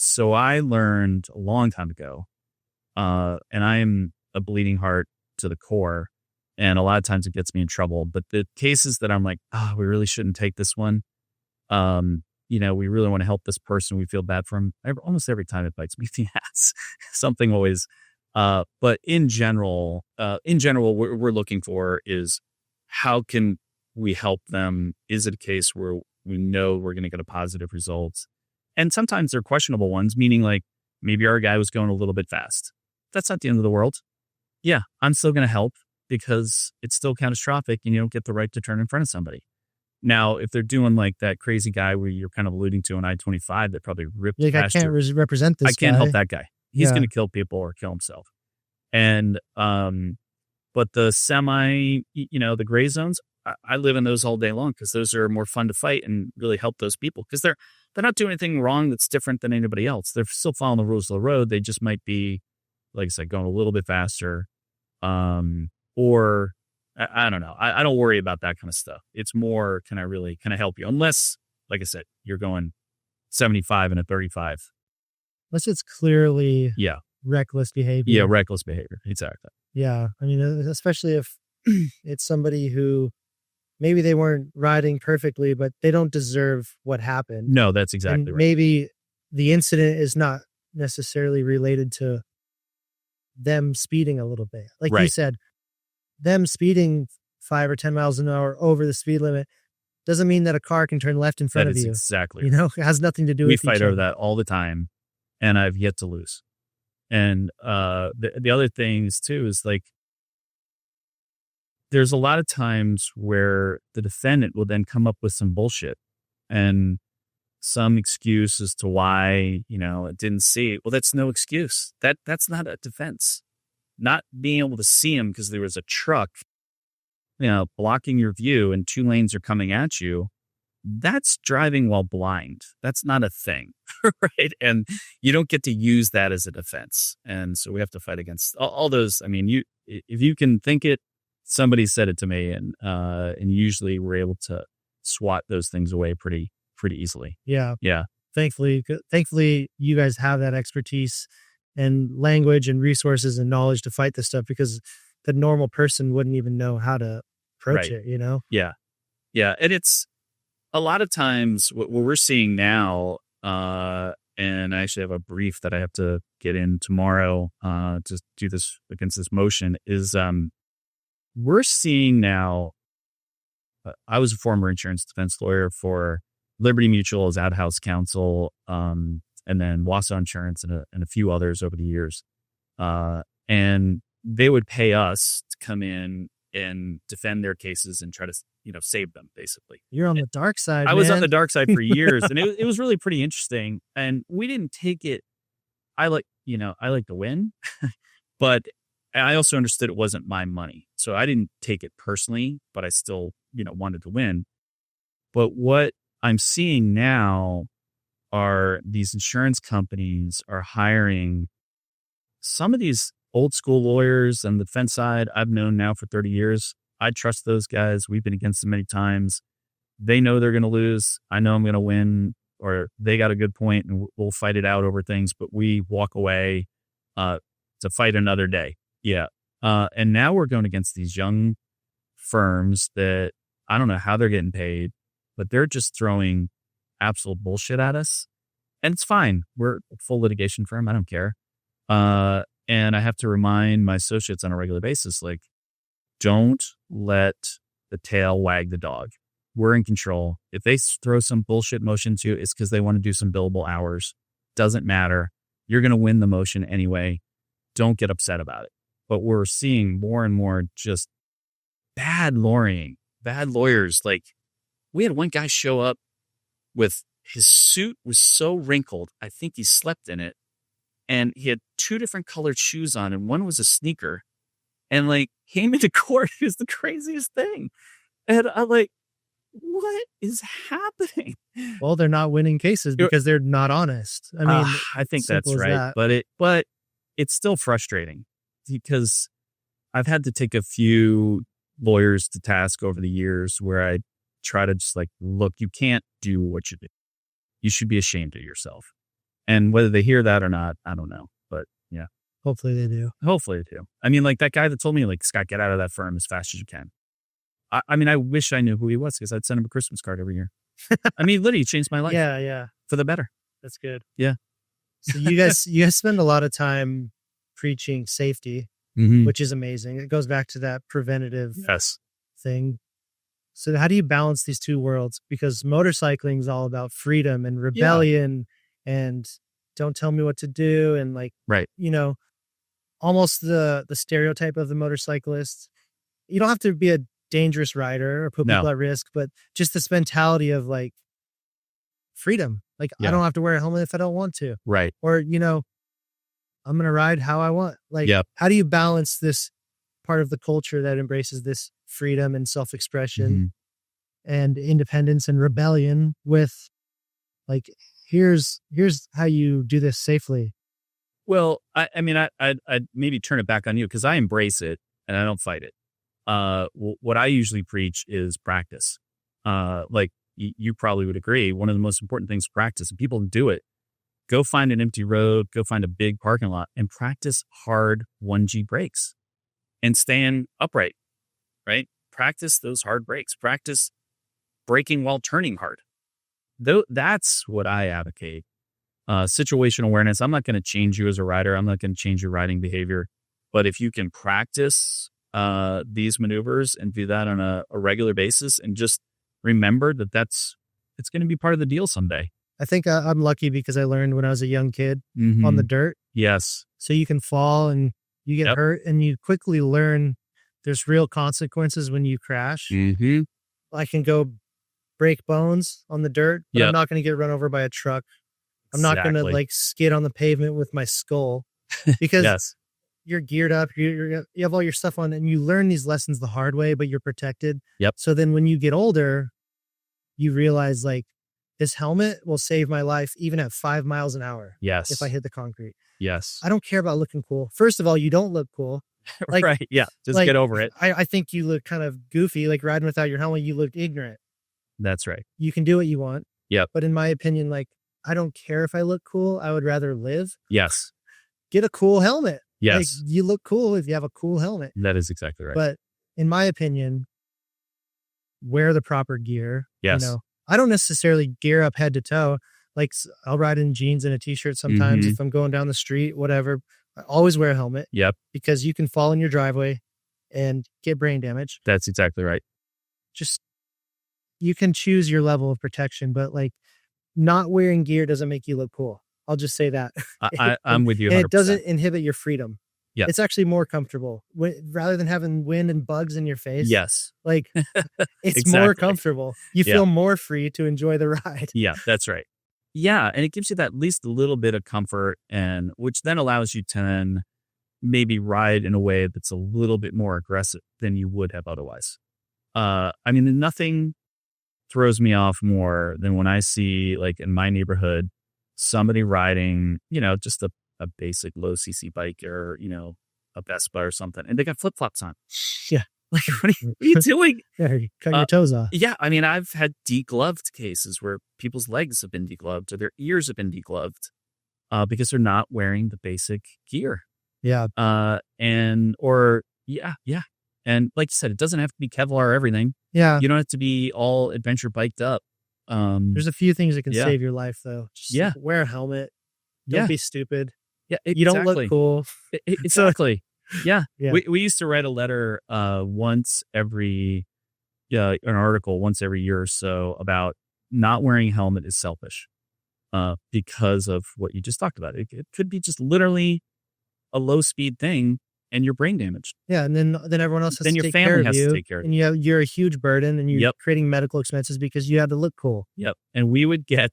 So I learned a long time ago, and I am a bleeding heart to the core, and a lot of times it gets me in trouble. But the cases that I'm like, we really shouldn't take this one. We really want to help this person. We feel bad for him. Almost every time it bites me in the ass. Something always. But in general, what we're looking for is how can we help them? Is it a case where we know we're going to get a positive result? And sometimes they're questionable ones, meaning like maybe our guy was going a little bit fast. That's not the end of the world. Yeah, I'm still going to help because it's still catastrophic and you don't get the right to turn in front of somebody. Now, if they're doing like that crazy guy where you're kind of alluding to on I-25 that probably ripped Like, I past can't you, represent this I can't guy. help that guy. He's Yeah. going to kill people or kill himself. And, but the the gray zones, I live in those all day long because those are more fun to fight and really help those people because they're not doing anything wrong that's different than anybody else. They're still following the rules of the road. They just might be, like I said, going a little bit faster. Or I don't know. I don't worry about that kind of stuff. It's more, can I help you? Unless, like I said, you're going 75 and a 35. Unless it's clearly Yeah. reckless behavior. Yeah, reckless behavior. Exactly. Yeah. I mean, especially if it's somebody who maybe they weren't riding perfectly, but they don't deserve what happened. No, that's exactly And right. maybe the incident is not necessarily related to them speeding a little bit. Like you Right. said, them speeding 5 or 10 miles an hour over the speed limit doesn't mean that a car can turn left in front That of is you. exactly You know, it has nothing to do we with fight each over other. that all the time, and I've yet to lose. And the other things too is like there's a lot of times where the defendant will then come up with some bullshit and some excuse as to why it didn't see it. Well, that's no excuse. That's not a defense. Not being able to see him because there was a truck blocking your view and 2 lanes are coming at you. That's driving while blind. That's not a thing, right? And you don't get to use that as a defense. And so we have to fight against all those. I mean, if you can think it, somebody said it to me, and usually we're able to swat those things away pretty easily. Yeah. Yeah. Thankfully, you guys have that expertise and language and resources and knowledge to fight this stuff because the normal person wouldn't even know how to approach Right. it, you know? Yeah. Yeah. And it's a lot of times what we're seeing now, and I actually have a brief that I have to get in tomorrow to do this against this motion is we're seeing now, I was a former insurance defense lawyer for Liberty Mutual as out-house counsel, and then Wausau Insurance and a few others over the years. And they would pay us to come in and defend their cases and try to, save them, basically. You're on the dark side, I was on man. the dark side for years, and it was really pretty interesting. And we didn't take it. I like to win, but I also understood it wasn't my money. So I didn't take it personally, but I still, wanted to win. But what I'm seeing now are these insurance companies are hiring some of these old school lawyers on the defense side I've known now for 30 years. I trust those guys. We've been against them many times. They know they're going to lose. I know I'm going to win, or they got a good point and we'll fight it out over things, but we walk away to fight another day. Yeah. And now we're going against these young firms that I don't know how they're getting paid, but they're just throwing absolute bullshit at us. And it's fine. We're a full litigation firm. I don't care. And I have to remind my associates on a regular basis, like, don't let the tail wag the dog. We're in control. If they throw some bullshit motion to you, it's because they want to do some billable hours. Doesn't matter. You're going to win the motion anyway. Don't get upset about it. But we're seeing more and more just bad lawyers. Like, we had one guy show up with his suit was so wrinkled, I think he slept in it. And he had 2 different colored shoes on, and one was a sneaker. And like came into court. It was the craziest thing. And I'm like, what is happening? Well, they're not winning cases because they're not honest. I mean, I think that's simple as right. that. But it's still frustrating because I've had to take a few lawyers to task over the years where I try to just like, look, you can't do what you do. You should be ashamed of yourself. And whether they hear that or not, I don't know. But yeah. Hopefully they do. Hopefully they do. I mean, like that guy that told me, like, Scott, get out of that firm as fast as you can. I mean, I wish I knew who he was because I'd send him a Christmas card every year. I mean, literally changed my life. Yeah. For the better. That's good. Yeah. So you guys spend a lot of time preaching safety, Mm-hmm. which is amazing. It goes back to that preventative Yes. thing. So how do you balance these two worlds? Because motorcycling is all about freedom and rebellion and don't tell me what to do. And like, Right. almost the stereotype of the motorcyclist. You don't have to be a dangerous rider or put No. people at risk, but just this mentality of like freedom. Like, I Yeah. don't have to wear a helmet if I don't want to. Right. Or, I'm going to ride how I want. Like, Yep. how do you balance this part of the culture that embraces this freedom and self-expression Mhm. and independence and rebellion with like, here's how you do this safely? Well, I mean, I'd maybe turn it back on you because I embrace it and I don't fight it. What I usually preach is practice. Like you probably would agree, one of the most important things is practice, and people do it. Go find an empty road, go find a big parking lot, and practice hard 1G brakes and staying upright. Right? Practice those hard brakes. Practice braking while turning hard. That's what I advocate. Situational awareness. I'm not going to change you as a rider. I'm not going to change your riding behavior. But if you can practice these maneuvers and do that on a regular basis, and just remember that it's going to be part of the deal someday. I think I'm lucky because I learned when I was a young kid on the dirt. Yes. So you can fall and you get Yep. hurt, and you quickly learn there's real consequences when you crash. Mm-hmm. I can go break bones on the dirt, but Yep. I'm not going to get run over by a truck. I'm not going to Exactly. like skid on the pavement with my skull because Yes. you're geared up. You have all your stuff on, and you learn these lessons the hard way, but you're protected. Yep. So then when you get older, you realize like this helmet will save my life even at 5 miles an hour Yes. if I hit the concrete. Yes. I don't care about looking cool. First of all, you don't look cool. Like, right. Yeah. Just like, get over it. I think you look kind of goofy, like riding without your helmet. You look ignorant. That's right. You can do what you want. Yep. But in my opinion, like, I don't care if I look cool. I would rather live. Yes. Get a cool helmet. Yes. Like, you look cool if you have a cool helmet. That is exactly right. But in my opinion, wear the proper gear. Yes. I don't necessarily gear up head to toe. Like, I'll ride in jeans and a t-shirt sometimes Mhm. if I'm going down the street, whatever. I always wear a helmet Yep. because you can fall in your driveway and get brain damage. That's exactly right. Just, you can choose your level of protection, but like, not wearing gear doesn't make you look cool. I'll just say that. I'm with you 100%. And it doesn't inhibit your freedom. Yeah. It's actually more comfortable rather than having wind and bugs in your face. Yes. Like, it's Exactly. more comfortable. You Yeah. feel more free to enjoy the ride. Yeah, that's right. Yeah, and it gives you that at least a little bit of comfort, and which then allows you to then maybe ride in a way that's a little bit more aggressive than you would have otherwise. I mean, nothing throws me off more than when I see, like in my neighborhood, somebody riding, just a basic low CC bike or, a Vespa or something, and they got flip flops on. Yeah. Like, what are you doing? Yeah, you cut your toes off. Yeah, I mean, I've had degloved cases where people's legs have been degloved or their ears have been degloved because they're not wearing the basic gear. Yeah. And like you said, it doesn't have to be Kevlar everything. Yeah. You don't have to be all adventure biked up. There's a few things that can yeah. save your life, though. Just Yeah. wear a helmet. Don't Yeah. be stupid. Yeah, You don't look cool. Exactly. Yeah. Yeah. We used to write a letter once every an article once every year or so about not wearing a helmet is selfish because of what you just talked about. It could be just literally a low speed thing and you're brain damaged. Yeah, and then everyone else has Then to your take family care of has to you, take care of and you're a huge burden, and you're Yep. creating medical expenses because you had to look cool. Yep. And we would get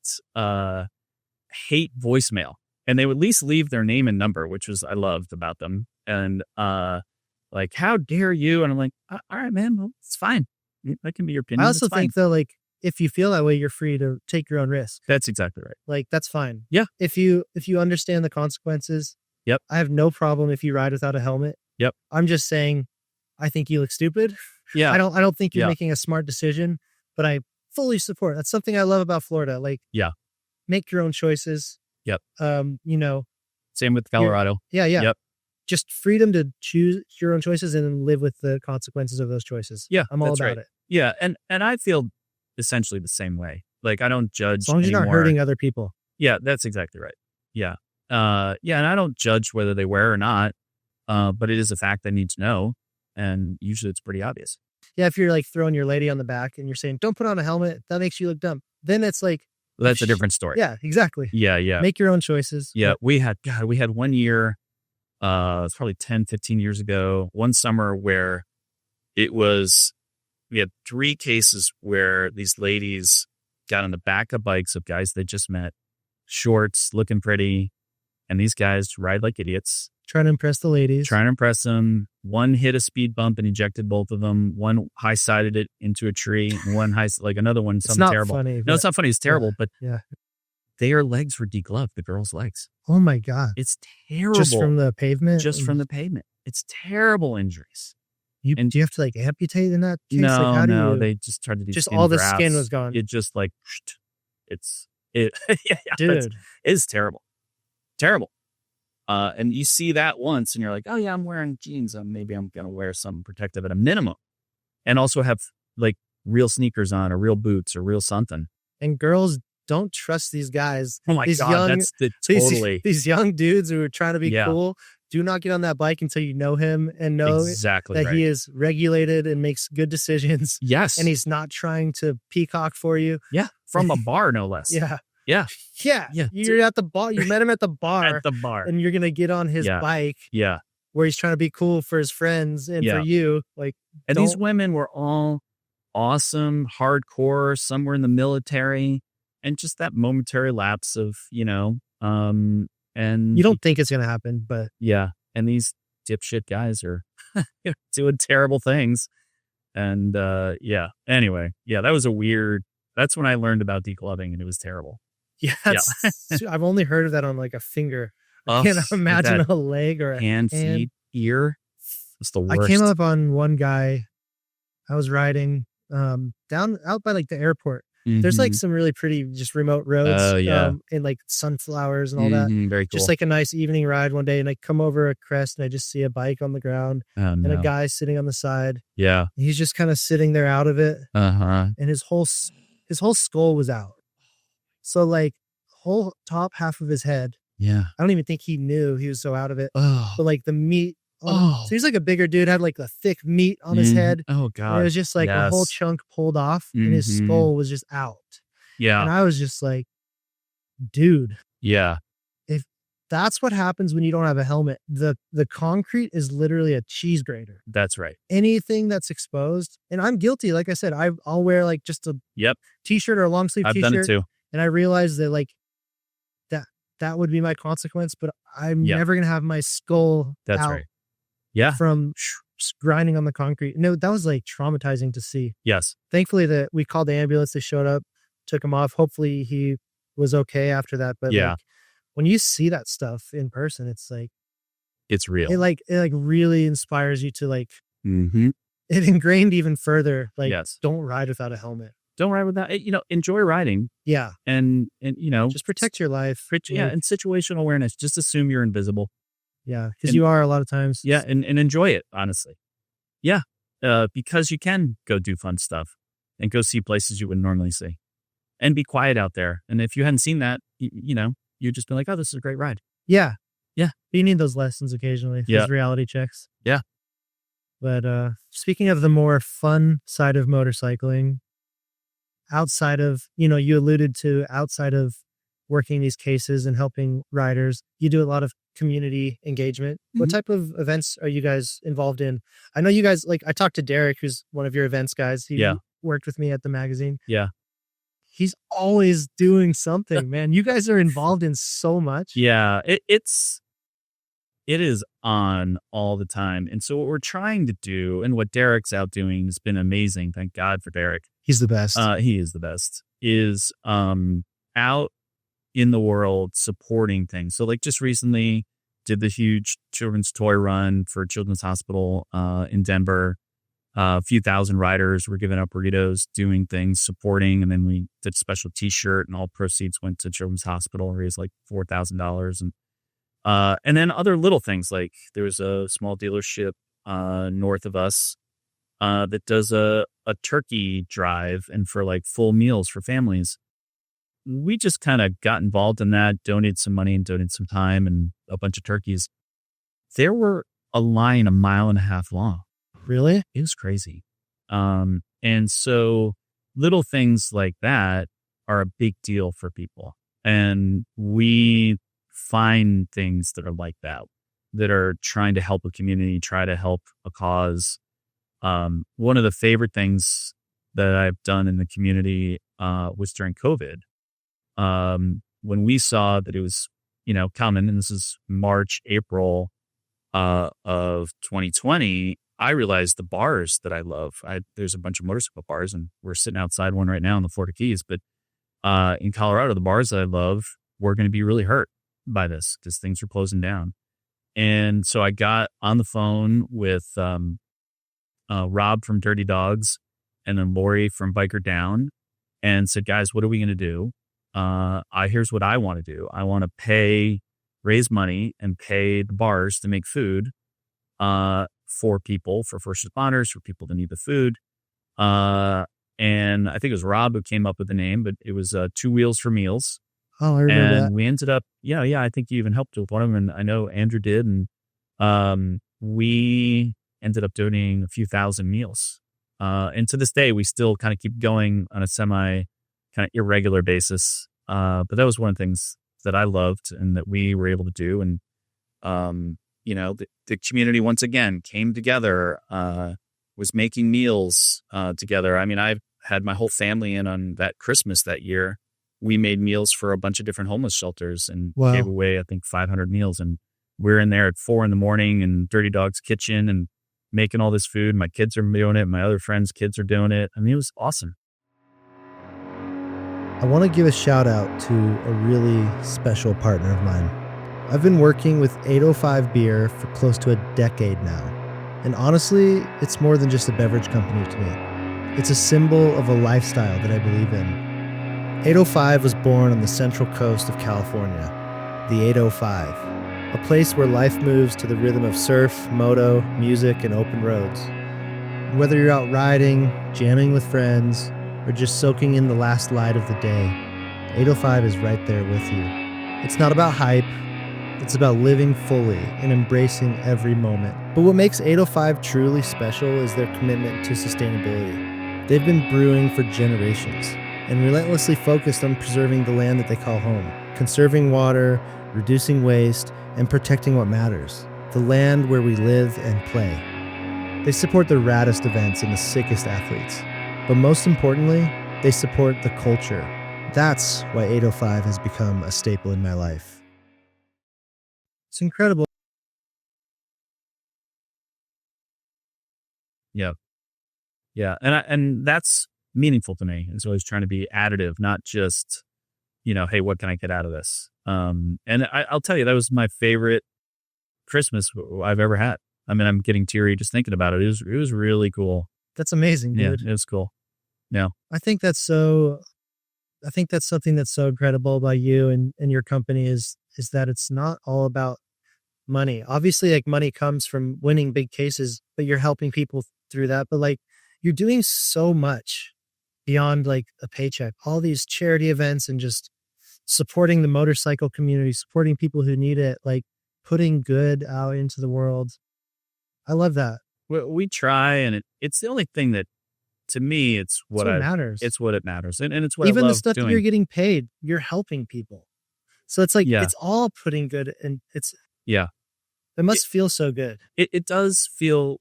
hate voicemail, and they would at least leave their name and number, which was I loved about them. And like, how dare you? And I'm like, all right, man, well, it's fine. That can be your opinion. I also It's fine. think though, like, if you feel that way, you're free to take your own risk. That's exactly right. Like, that's fine. Yeah. If you understand the consequences. Yep. I have no problem if you ride without a helmet. Yep. I'm just saying, I think you look stupid. Yeah. I don't think you're Yeah. making a smart decision, but I fully support. That's something I love about Florida. Like, Yeah. make your own choices. Yep. Same with Colorado. Yeah. Yep. Just freedom to choose your own choices and then live with the consequences of those choices. Yeah, I'm all that's about right. it. Yeah. And I feel essentially the same way. Like, I don't judge As long as you're not anymore. hurting other people. Yeah, that's exactly right. Yeah. And I don't judge whether they wear or not. But it is a fact I need to know. And usually it's pretty obvious. Yeah, if you're like throwing your lady on the back and you're saying, don't put on a helmet, that makes you look dumb. Then it's like, That's a different story. Yeah, exactly. Yeah. Make your own choices. Yeah. But We had 1 year, it's probably 10, 15 years ago, one summer where we had 3 cases where these ladies got on the back of bikes of guys they just met, shorts, looking pretty. And these guys ride like idiots. trying to impress the ladies. Trying to impress them. One hit a speed bump and ejected both of them. One high-sided it into a tree. And one another one, It's something not terrible. funny. No, but- it's not funny. It's terrible. But Yeah. their legs were degloved, the girls' legs. Oh my God. It's terrible. Just from the pavement? Just from the pavement. It's terrible injuries. Do you have to like amputate in that case? How do you... They just tried to do Just skin all the grafts. skin was gone. It just like, Dude. It's terrible. Terrible. And you see that once and you're like, oh yeah, I'm wearing jeans. Maybe I'm going to wear some protective at a minimum. And also have like real sneakers on or real boots or real something. And girls don't trust these guys. Oh my These God, young- totally. These young dudes who are trying to be Yeah. cool. Do not get on that bike until you know him and know Exactly that right. he is regulated and makes good decisions. Yes. And he's not trying to peacock for you. yeah. From a bar, no less. Yeah. Yeah. Yeah. Yeah. You're at the bar. You met him at the bar. At the bar. And you're going to get on his Yeah. bike Yeah. where he's trying to be cool for his friends and Yeah. for you. Like, And these don't- women were all awesome, hardcore, some were in the military, and just that momentary lapse of, and you don't think it's going to happen, but yeah. And these dipshit guys are doing terrible things. And anyway, that was that's when I learned about declubbing, and it was terrible. yeah, I've only heard of that on like a finger. I Ugh, can't with imagine that a leg or a hand, feet, ear. It's the worst. I came up on one guy. I was riding down out by like the airport. There's like Mhm. some really pretty just remote roads. Oh, yeah. And like sunflowers and all that. Mhm, very cool. Just like a nice evening ride one day, and I come over a crest and I just see a bike on the ground oh, and no. a guy sitting on the side. Yeah. He's just kind of sitting there out of it, Uh-huh. and his whole skull was out. So like whole top half of his head. Yeah. I don't even think he knew he was so out of it. Oh. But like the meat. Oh. So he's like a bigger dude, had like the thick meat on his Mhm. head. Oh And God. it was just like a whole Yes. chunk pulled off, and his Mhm. skull was just out. Yeah. And I was just like, dude, Yeah. that's what happens when you don't have a helmet. The concrete is literally a cheese grater. That's right. Anything that's exposed, and I'm guilty. Like I said, I'll wear like just a Yep. t-shirt or a long sleeve I've t-shirt. done it too. And I realized that like that would be my consequence, but I'm Yeah. never gonna have my skull That's out right. Yeah. from grinding on the concrete. No, that was like traumatizing to see. Yes. Thankfully that we called the ambulance, they showed up, took him off. Hopefully he was okay after that. But Yeah. like, when you see that stuff in person, it's like It's real. it really inspires you to like Mm-hmm. it ingrained even further. Like Yes. don't ride without a helmet. Don't ride without. Enjoy riding, Yeah. and Just protect your life. Yeah, Like, and situational awareness. Just assume you're invisible. yeah. Because and- you are a lot of times. Yeah, and enjoy it, honestly. Yeah, because you can go do fun stuff and go see places you wouldn't normally see, and be quiet out there. And if you hadn't seen that, you'd just be like, "Oh, this is a great ride." Yeah. Yeah. You need those lessons occasionally. Yeah. Those reality checks. Yeah. But speaking of the more fun side of motorcycling, outside of, you alluded to outside of working these cases and helping riders, you do a lot of community engagement. What Mhm. type of events are you guys involved in? I know you guys, like I talked to Derek, who's one of your events guys. He Yeah. worked with me at the magazine. Yeah. He's always doing something, man. You guys are involved in so much. Yeah, it is on all the time. And so what we're trying to do, and what Derek's out doing has been amazing. Thank God for Derek. He's the best. He is the best. Is out in the world supporting things. So like just recently did the huge children's toy run for Children's Hospital in Denver. A few thousand riders were giving up burritos, doing things, supporting, and then we did a special T-shirt, and all proceeds went to Children's Hospital, raised like $4,000, and then other little things like there was a small dealership north of us that does a turkey drive and for like full meals for families. We just kind of got involved in that, donated some money and donated some time and a bunch of turkeys. There were a line 1.5 miles long. Really? It was crazy. And so little things like that are a big deal for people. And we find things that are like that are trying to help a community, try to help a cause. One of the favorite things that I've done in the community was during COVID. When we saw that it was, coming, and this is March, April of 2020, I realized the bars that I love. There's a bunch of motorcycle bars, and we're sitting outside one right now in the Florida Keys. But in Colorado, the bars that I love were going to be really hurt by this because things were closing down. And so I got on the phone with Rob from Dirty Dogs and then Lori from Biker Down and said, guys, what are we going to do? Here's what I want to do. I want to raise money and pay the bars to make food for people, for first responders, for people that need the food. And I think it was Rob who came up with the name, but it was Two Wheels for Meals. Oh, I remember that. And we ended up, I think you even helped with one of them, and I know Andrew did. And we ended up donating a few thousand meals. And to this day, we still kind of keep going on a semi kind of irregular basis. But that was one of the things that I loved and that we were able to do. And, the community once again came together, was making meals together. I mean, I've had my whole family in on that Christmas that year. We made meals for a bunch of different homeless shelters and gave away, I think, 500 meals. And we're in there at 4 a.m. in Dirty Dog's kitchen and making all this food. My kids are doing it. My other friends' kids are doing it. I mean, it was awesome. I want to give a shout out to a really special partner of mine. I've been working with 805 Beer for close to a decade now. And honestly, it's more than just a beverage company to me. It's a symbol of a lifestyle that I believe in. 805 was born on the central coast of California, the 805, a place where life moves to the rhythm of surf, moto, music, and open roads. And whether you're out riding, jamming with friends, or just soaking in the last light of the day, 805 is right there with you. It's not about hype, it's about living fully and embracing every moment. But what makes 805 truly special is their commitment to sustainability. They've been brewing for generations and relentlessly focused on preserving the land that they call home, conserving water, reducing waste, and protecting what matters, the land where we live and play. They support the raddest events and the sickest athletes. But most importantly, they support the culture. That's why 805 has become a staple in my life. It's incredible. Yeah. Yeah. And that's meaningful to me. It's always trying to be additive, not just, hey, what can I get out of this? And I'll tell you, that was my favorite Christmas I've ever had. I mean, I'm getting teary just thinking about it. It was really cool. That's amazing, dude. Yeah, it was cool. Yeah. I think that's something that's so incredible about you and your company is that it's not all about money. Obviously, like, money comes from winning big cases, but you're helping people through that. But like, you're doing so much beyond like a paycheck, all these charity events and just supporting the motorcycle community, supporting people who need it, like putting good out into the world. I love that. We try, and it's the only thing that, to me, it's what matters. It's what it matters. And it's what even I love the stuff doing. that you're getting paid, you're helping people. So it's like, it's all putting good, and it must feel so good. It does feel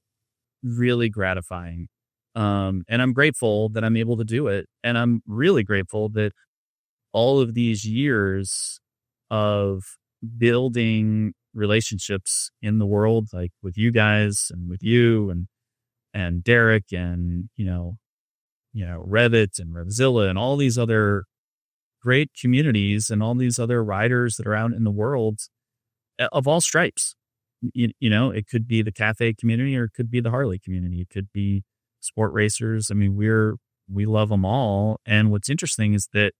really gratifying. And I'm grateful that I'm able to do it. And I'm really grateful that all of these years of building relationships in the world, like with you guys and with you and Derek and, Revit and Revzilla and all these other great communities and all these other riders that are out in the world of all stripes. It could be the cafe community, or it could be the Harley community. It could be sport racers. I mean, we love them all. And what's interesting is that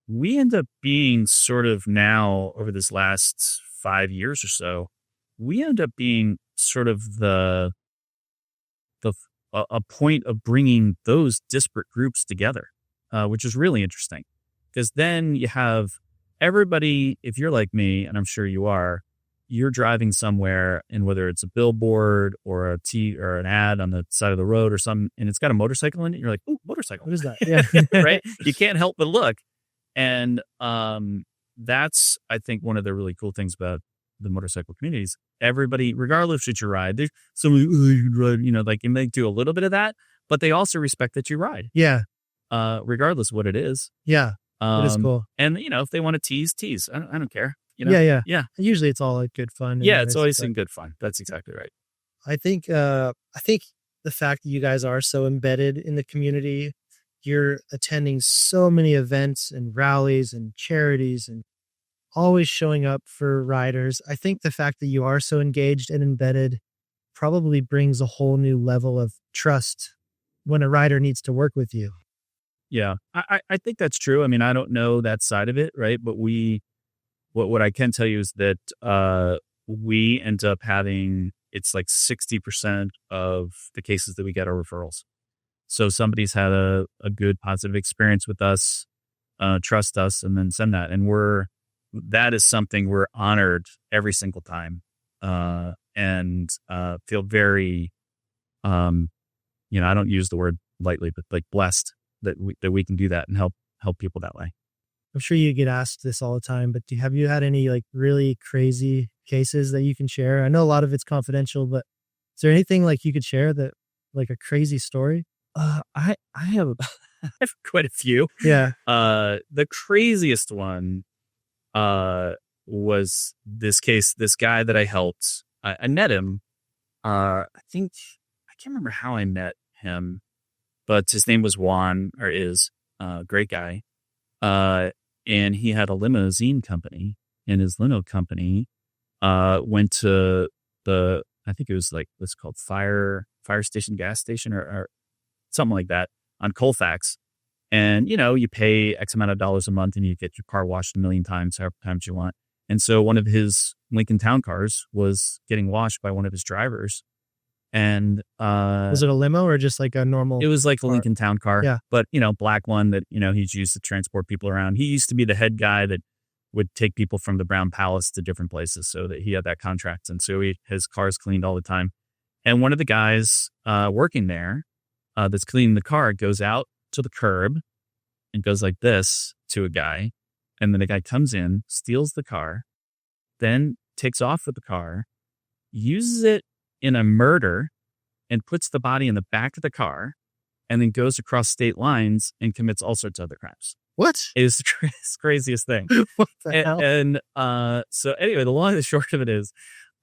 we end up being sort of now, over this last 5 years or so, we end up being sort of a point of bringing those disparate groups together, which is really interesting. Because then you have everybody, if you're like me, and I'm sure you are, you're driving somewhere, and whether it's a billboard or or an ad on the side of the road or something, and it's got a motorcycle in it, you're like, "Ooh, motorcycle." What is that? Yeah. Right? You can't help but look. And that's, I think, one of the really cool things about the motorcycle communities. Everybody, regardless that you ride, there's somebody, "Oh, you can ride," like, and they do a little bit of that, but they also respect that you ride, Yeah. regardless of what it is. Yeah. It is cool. And if they want to tease, I don't care. Yeah. Yeah. Usually it's all like good fun. Yeah. It's always in good fun. That's exactly right. I think the fact that you guys are so embedded in the community, you're attending so many events and rallies and charities and always showing up for riders. I think the fact that you are so engaged and embedded probably brings a whole new level of trust when a rider needs to work with you. Yeah, I think that's true. I mean, I don't know that side of it, right? But what I can tell you is that we end up having, it's like 60% of the cases that we get are referrals. So somebody's had a good positive experience with us, trust us, and then send that. And that is something we're honored every single time, and feel very, I don't use the word lightly, but like blessed that we can do that and help people that way. I'm sure you get asked this all the time, but have you had any like really crazy cases that you can share? I know a lot of it's confidential, but is there anything like you could share that, like a crazy story? I have I have quite a few. Yeah. The craziest one was this case. This guy that I helped, I met him. I can't remember how I met him, but his name was Juan, or is great guy. And he had a limousine company, and his limo company went to I think it was like what's called fire station, gas station, or something like that on Colfax. And, you pay X amount of dollars a month and you get your car washed 1 million times, however times you want. And so one of his Lincoln Town cars was getting washed by one of his drivers. And was it a limo or just like a normal? It was like car? a Lincoln Town car, yeah. But black one that he's used to transport people around. He used to be the head guy that would take people from the Brown Palace to different places, so that he had that contract, and so his cars cleaned all the time. And one of the guys working there, that's cleaning the car, goes out to the curb and goes like this to a guy, and then the guy comes in, steals the car, then takes off with the car, uses it in a murder, and puts the body in the back of the car, and then goes across state lines and commits all sorts of other crimes. What? It is the craziest thing. What the hell? And so anyway, the long and the short of it is,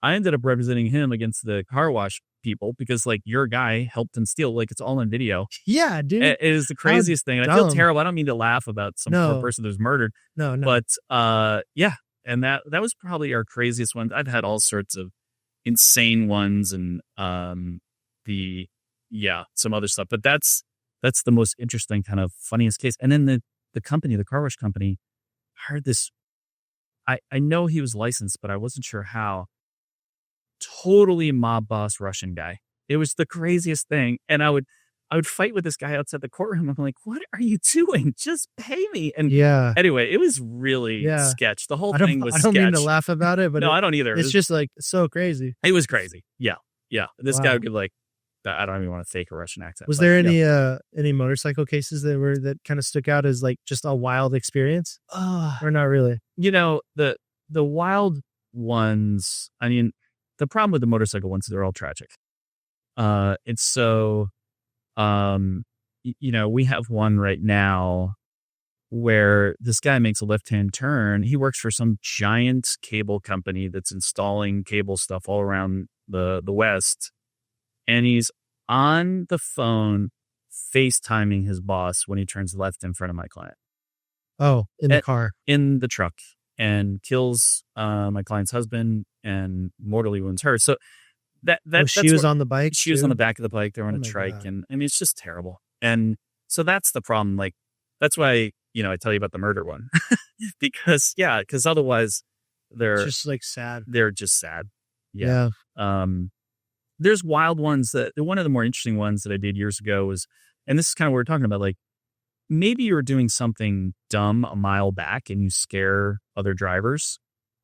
I ended up representing him against the car wash people because, like, your guy helped him steal. Like, it's all on video. Yeah, dude. It is the craziest thing. And I feel terrible. I don't mean to laugh about some poor person who's murdered. No. But yeah. And that was probably our craziest one. I've had all sorts of insane ones and some other stuff. But that's the most interesting, kind of funniest case. And then the company, the car wash company, hired this. I know he was licensed, but I wasn't sure how. Totally mob boss Russian guy. It was the craziest thing. And I would fight with this guy outside the courtroom. I'm like, what are you doing? Just pay me. And anyway, it was really sketch. The whole thing was sketch. I don't mean to laugh about it, but no, I don't either. It's just like so crazy. It was crazy. Yeah. Yeah. This guy would be like, I don't even want to fake a Russian accent. Was there any motorcycle cases that kind of stuck out as like just a wild experience? Or not really? The wild ones, I mean, the problem with the motorcycle ones, they're all tragic. It's so, we have one right now where this guy makes a left-hand turn. He works for some giant cable company that's installing cable stuff all around the West. And he's on the phone FaceTiming his boss when he turns left in front of my client. Oh, in the car. In the truck. And kills my client's husband and mortally wounds her. So she was on the bike. She was on the back of the bike. They were on a trike, God. And I mean, it's just terrible. And so that's the problem. Like, that's why I tell you about the murder one because otherwise they're just like sad. They're just sad. Yeah. There's wild ones one of the more interesting ones that I did years ago was, and this is kind of what we're talking about, like, maybe you're doing something dumb a mile back and you scare other drivers.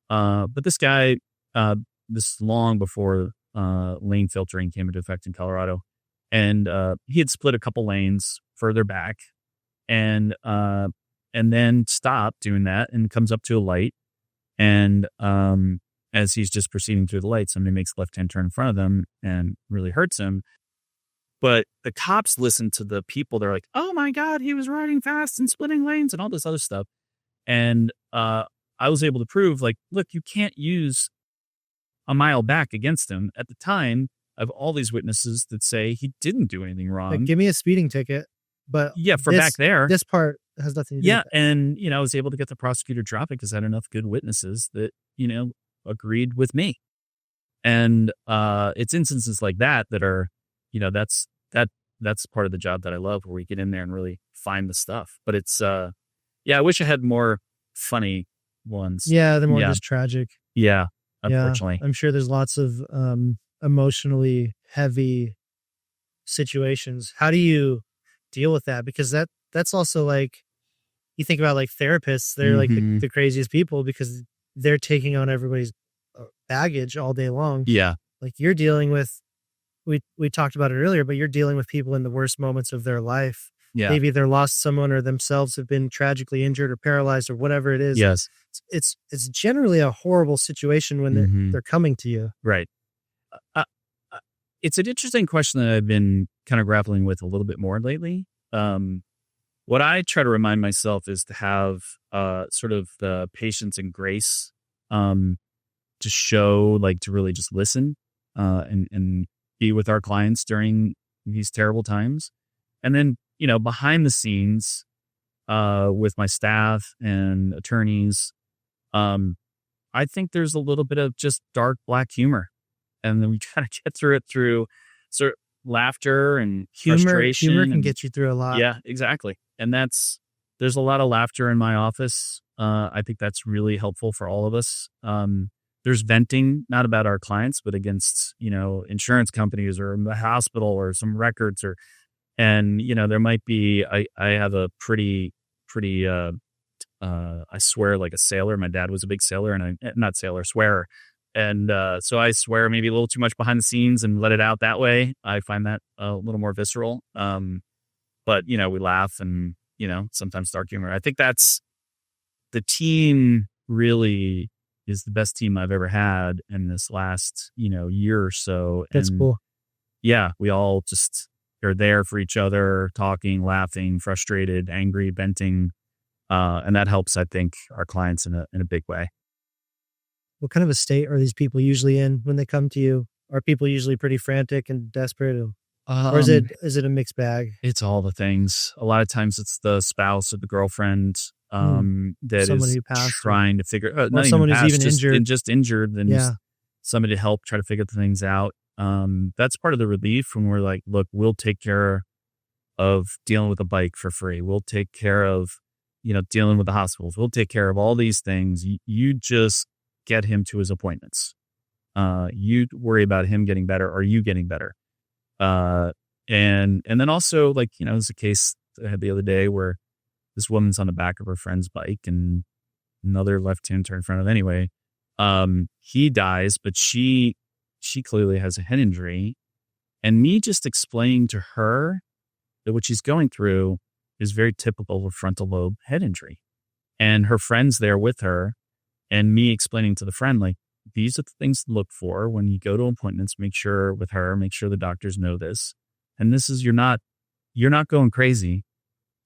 But this guy this is long before lane filtering came into effect in Colorado. And he had split a couple lanes further back and then stopped doing that and comes up to a light. And as he's just proceeding through the light, somebody makes a left-hand turn in front of them and really hurts him. But the cops listen to the people. They're like, oh, my God, he was riding fast and splitting lanes and all this other stuff. And I was able to prove, like, look, you can't use a mile back against him. At the time, I have all these witnesses that say he didn't do anything wrong. Like, give me a speeding ticket. But yeah, for back there. This part has nothing to do with it. And, I was able to get the prosecutor to drop it because I had enough good witnesses that, agreed with me. And it's instances like that are, that's part of the job that I love, where we get in there and really find the stuff. But it's, I wish I had more funny ones. Yeah, they're more just tragic. Yeah, unfortunately. I'm sure there's lots of emotionally heavy situations. How do you deal with that? Because that's also like, you think about like therapists, they're like the craziest people because they're taking on everybody's baggage all day long. Yeah. Like you're dealing with, we talked about it earlier, but you're dealing with people in the worst moments of their life. Yeah. They've either lost someone or themselves have been tragically injured or paralyzed or whatever it is. Yes. It's generally a horrible situation when they're coming to you. Right. It's an interesting question that I've been kind of grappling with a little bit more lately. What I try to remind myself is to have sort of the patience and grace to show, like, to really just listen and be with our clients during these terrible times. And then, behind the scenes with my staff and attorneys, I think there's a little bit of just dark black humor. And then we try to get through it through sort of laughter and frustration. Humor can get you through a lot. Yeah, exactly. And there's a lot of laughter in my office. I think that's really helpful for all of us. There's venting, not about our clients, but against, insurance companies or the hospital or some records and there might be, I have a pretty, I swear like a sailor. My dad was a big sailor and swearer. And so I swear maybe a little too much behind the scenes and let it out that way. I find that a little more visceral. But, we laugh and, sometimes dark humor. I think that's the team really is the best team I've ever had in this last, year or so. That's cool. Yeah. We all just are there for each other, talking, laughing, frustrated, angry, venting. And that helps, I think, our clients in a big way. What kind of a state are these people usually in when they come to you? Are people usually pretty frantic and desperate? Or is it a mixed bag? It's all the things. A lot of times it's the spouse or the girlfriend that someone is who passed, trying to figure or someone who's even injured. Just injured, then somebody to help try to figure the things out. That's part of the relief when we're like, look, we'll take care of dealing with a bike for free. We'll take care of, dealing with the hospitals. We'll take care of all these things. You just get him to his appointments. You worry about him getting better. Are you getting better? And then also, like, there's a case I had the other day where this woman's on the back of her friend's bike and another left-hand turn in front of anyway. He dies, but she clearly has a head injury. And me just explaining to her that what she's going through is very typical of a frontal lobe head injury. And her friend's there with her. And me explaining to the friend, like, these are the things to look for when you go to appointments. Make sure the doctors know this. And this is, you're not going crazy.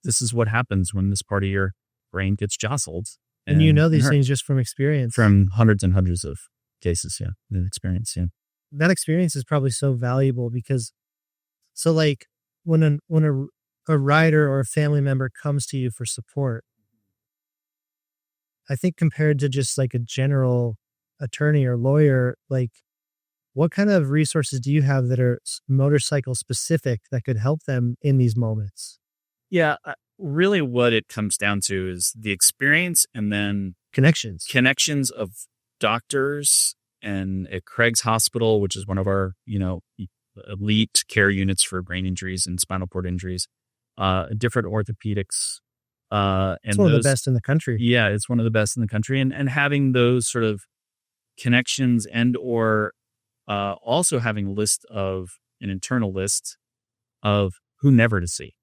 This is what happens when this part of your brain gets jostled. And these things just from experience. From hundreds and hundreds of cases, yeah. The experience, yeah. That experience is probably so valuable because, so like when a rider or a family member comes to you for support, I think compared to just like a general attorney or lawyer, like what kind of resources do you have that are motorcycle specific that could help them in these moments? Yeah, really what it comes down to is the experience and then connections of doctors and at Craig's Hospital, which is one of our, elite care units for brain injuries and spinal cord injuries, different orthopedics. And it's one of the best in the country. Yeah, it's one of the best in the country. And having those sort of connections and or also having an internal list of who never to see,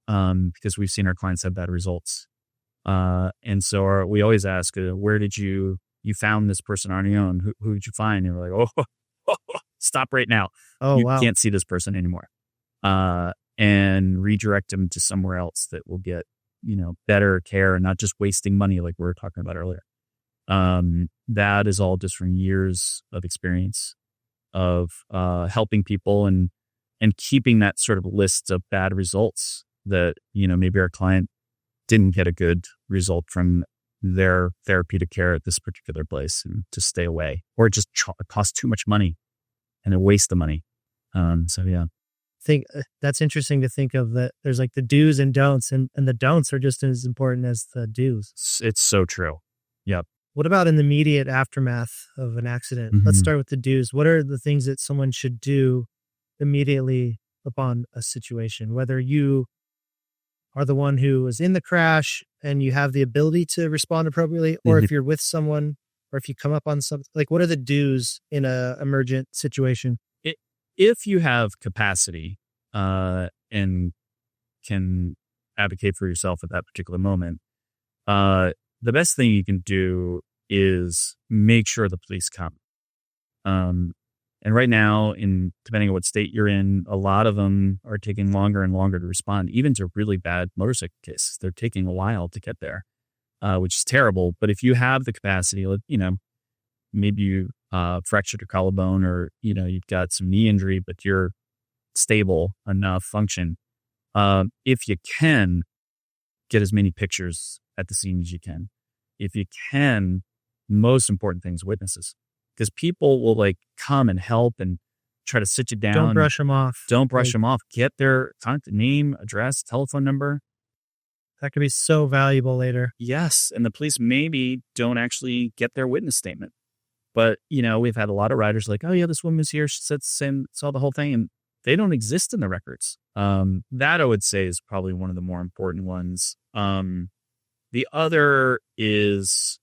because we've seen our clients have bad results. And so we always ask, where did you found this person on your own? Who did you find? And we're like, stop right now. Oh, You wow. can't see this person anymore. And redirect them to somewhere else that will get, better care and not just wasting money like we were talking about earlier. That is all just from years of experience of helping people and keeping that sort of list of bad results that, maybe our client didn't get a good result from their therapeutic care at this particular place and to stay away, or it just costs too much money and a waste of money. So yeah. Think that's interesting to think of, that there's like the do's and don'ts, and the don'ts are just as important as the do's. It's so true. Yep. What about in the immediate aftermath of an accident? Mhm. Let's start with the do's. What are the things that someone should do immediately upon a situation? Whether you are the one who was in the crash and you have the ability to respond appropriately, or if you're with someone, or if you come up on something, like what are the do's in a emergent situation? If you have capacity and can advocate for yourself at that particular moment, the best thing you can do is make sure the police come. And right now, depending on what state you're in, a lot of them are taking longer and longer to respond, even to really bad motorcycle cases. They're taking a while to get there, which is terrible. But if you have the capacity, maybe you fractured your collarbone, or, you've got some knee injury, but you're stable enough function. If you can, get as many pictures at the scene as you can. If you can, most important thing is witnesses, because people will come and help and try to sit you down. Don't brush them off. Don't brush them off. Get their contact name, address, telephone number. That could be so valuable later. Yes. And the police maybe don't actually get their witness statement. But, we've had a lot of riders like, oh, yeah, this woman was here. She saw the whole thing. And they don't exist in the records. That I would say is probably one of the more important ones. The other is,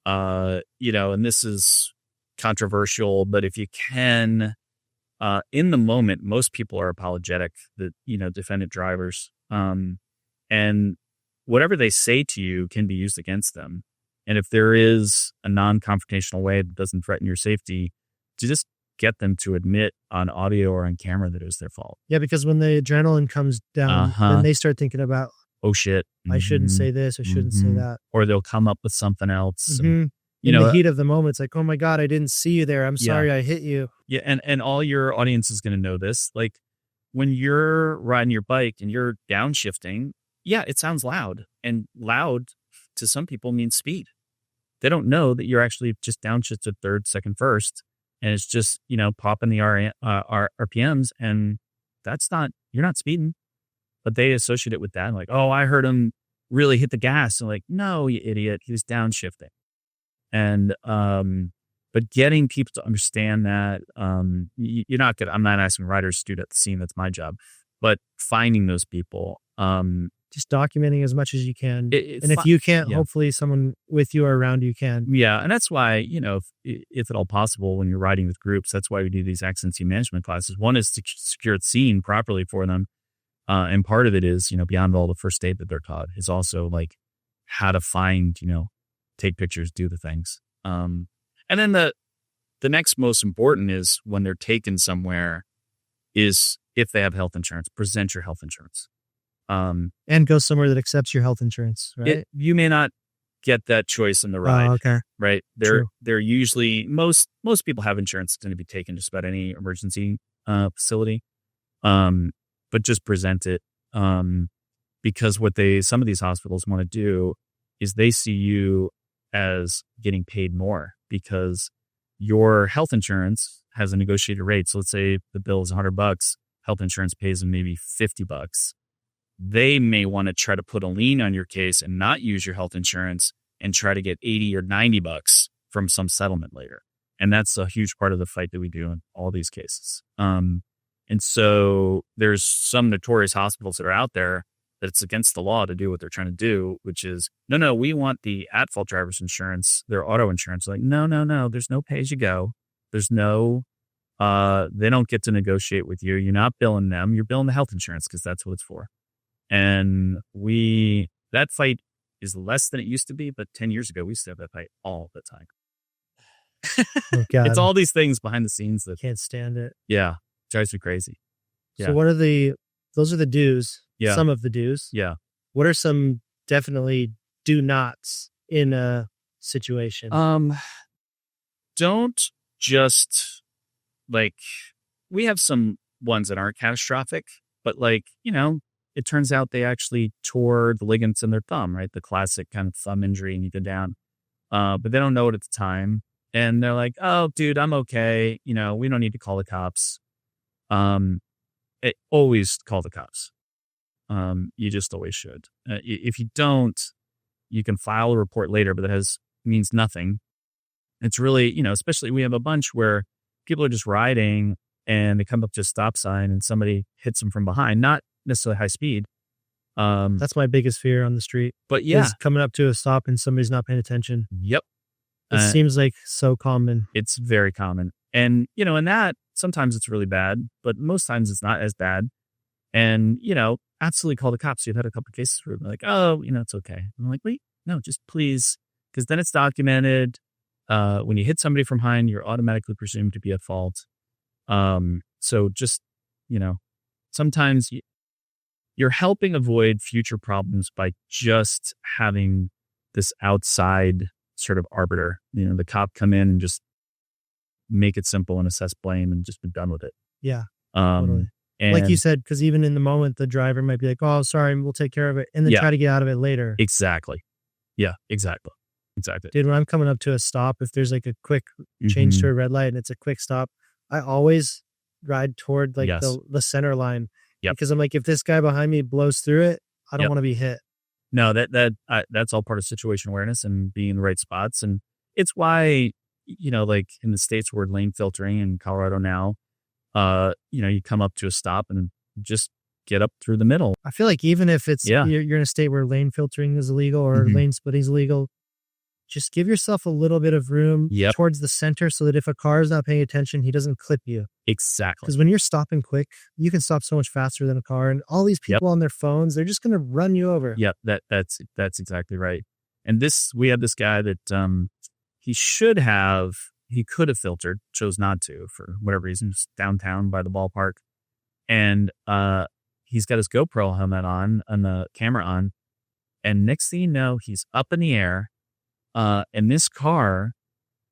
and this is controversial, but if you can, in the moment, most people are apologetic, that, defendant drivers. And whatever they say to you can be used against them. And if there is a non-confrontational way that doesn't threaten your safety, to just get them to admit on audio or on camera that it was their fault. Yeah, because when the adrenaline comes down, then they start thinking about, oh shit, I shouldn't say this, I shouldn't say that. Or they'll come up with something else. In the heat of the moment, it's like, oh my God, I didn't see you there. I'm sorry I hit you. Yeah, and all your audience is going to know this. Like when you're riding your bike and you're downshifting, yeah, it sounds loud. And loud to some people means speed. They don't know that you're actually just downshifted third, second, first. And it's just, popping the RPMs, and you're not speeding. But they associate it with that. Like, oh, I heard him really hit the gas. And like, no, you idiot. He was downshifting. And, but getting people to understand that, you're not good. I'm not asking riders to do it at the scene. That's my job. But finding those people, just documenting as much as you can. And if you can't, hopefully someone with you or around you can. Yeah. And that's why, if at all possible, when you're riding with groups, that's why we do these accident scene management classes. One is to secure the scene properly for them. And part of it is, beyond all the first aid that they're taught, is also like how to find, take pictures, do the things. And then the next most important is when they're taken somewhere is if they have health insurance, present your health insurance. And go somewhere that accepts your health insurance, right? You may not get that choice in the ride. Oh, okay. Right. They're usually, most people have insurance going to be taken just about any emergency facility. But just present it. Because what some of these hospitals want to do is they see you as getting paid more, because your health insurance has a negotiated rate. So let's say the bill is $100, health insurance pays them maybe $50. They may want to try to put a lien on your case and not use your health insurance and try to get $80 or $90 from some settlement later. And that's a huge part of the fight that we do in all these cases. And so there's some notorious hospitals that are out there that it's against the law to do what they're trying to do, which is, no, we want the at-fault driver's insurance, their auto insurance. Like, no, there's no pay-as-you-go. There's no, they don't get to negotiate with you. You're not billing them. You're billing the health insurance because that's what it's for. And that fight is less than it used to be, but 10 years ago, we used to have that fight all the time. Oh, God. It's all these things behind the scenes that Can't stand it. Yeah, drives me crazy. So what are those are the do's. Yeah. Some of the do's. Yeah. What are some definitely do nots in a situation? Don't just like, we have some ones that aren't catastrophic, but like, it turns out they actually tore the ligaments in their thumb, right? The classic kind of thumb injury and you go down. But they don't know it at the time. And they're like, oh, dude, I'm okay. We don't need to call the cops. Always call the cops. You just always should. If you don't, you can file a report later, but that means nothing. It's really, especially we have a bunch where people are just riding and they come up to a stop sign and somebody hits them from behind, not necessarily high speed. That's my biggest fear on the street. But yeah, is coming up to a stop and somebody's not paying attention. Yep. It seems like so common. It's very common. And, and that sometimes it's really bad, but most times it's not as bad. And, absolutely call the cops. You've had a couple of cases where they're like, oh, it's okay. I'm like, wait, no, just please. Because then it's documented. When you hit somebody from behind, you're automatically presumed to be at fault. So just, sometimes you're helping avoid future problems by just having this outside sort of arbiter, the cop come in and just make it simple and assess blame and just be done with it. Yeah. Totally. And like you said, because even in the moment, the driver might be like, oh, sorry, we'll take care of it. And then try to get out of it later. Exactly. Yeah, exactly. Dude, when I'm coming up to a stop, if there's like a quick change to a red light and it's a quick stop, I always ride toward like the center line. Yep. Because I'm like, if this guy behind me blows through it, I don't want to be hit. No, that's all part of situation awareness and being in the right spots. And it's why, like in the States we're lane filtering in Colorado now, you come up to a stop and just get up through the middle. I feel like even if it's you're in a state where lane filtering is illegal or lane splitting is illegal, just give yourself a little bit of room towards the center so that if a car is not paying attention, he doesn't clip you. Exactly. Because when you're stopping quick, you can stop so much faster than a car. And all these people on their phones, they're just going to run you over. Yep, that's exactly right. And we had this guy that he could have filtered, chose not to for whatever reason, just downtown by the ballpark. And he's got his GoPro helmet on and the camera on. And next thing you know, he's up in the air. And this car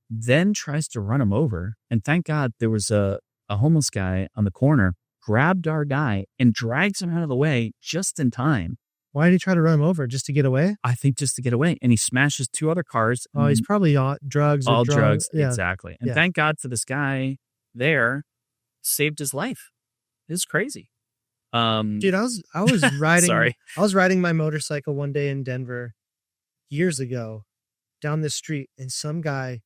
then tries to run him over. And thank God there was a homeless guy on the corner, grabbed our guy and drags him out of the way just in time. Why did he try to run him over? Just to get away? I think just to get away. And he smashes two other cars. Oh, he's probably on drugs. All drugs. Yeah. Exactly. And thank God for this guy there, saved his life. It's crazy. Dude, I was riding. Sorry. I was riding my motorcycle one day in Denver years ago down this street, and some guy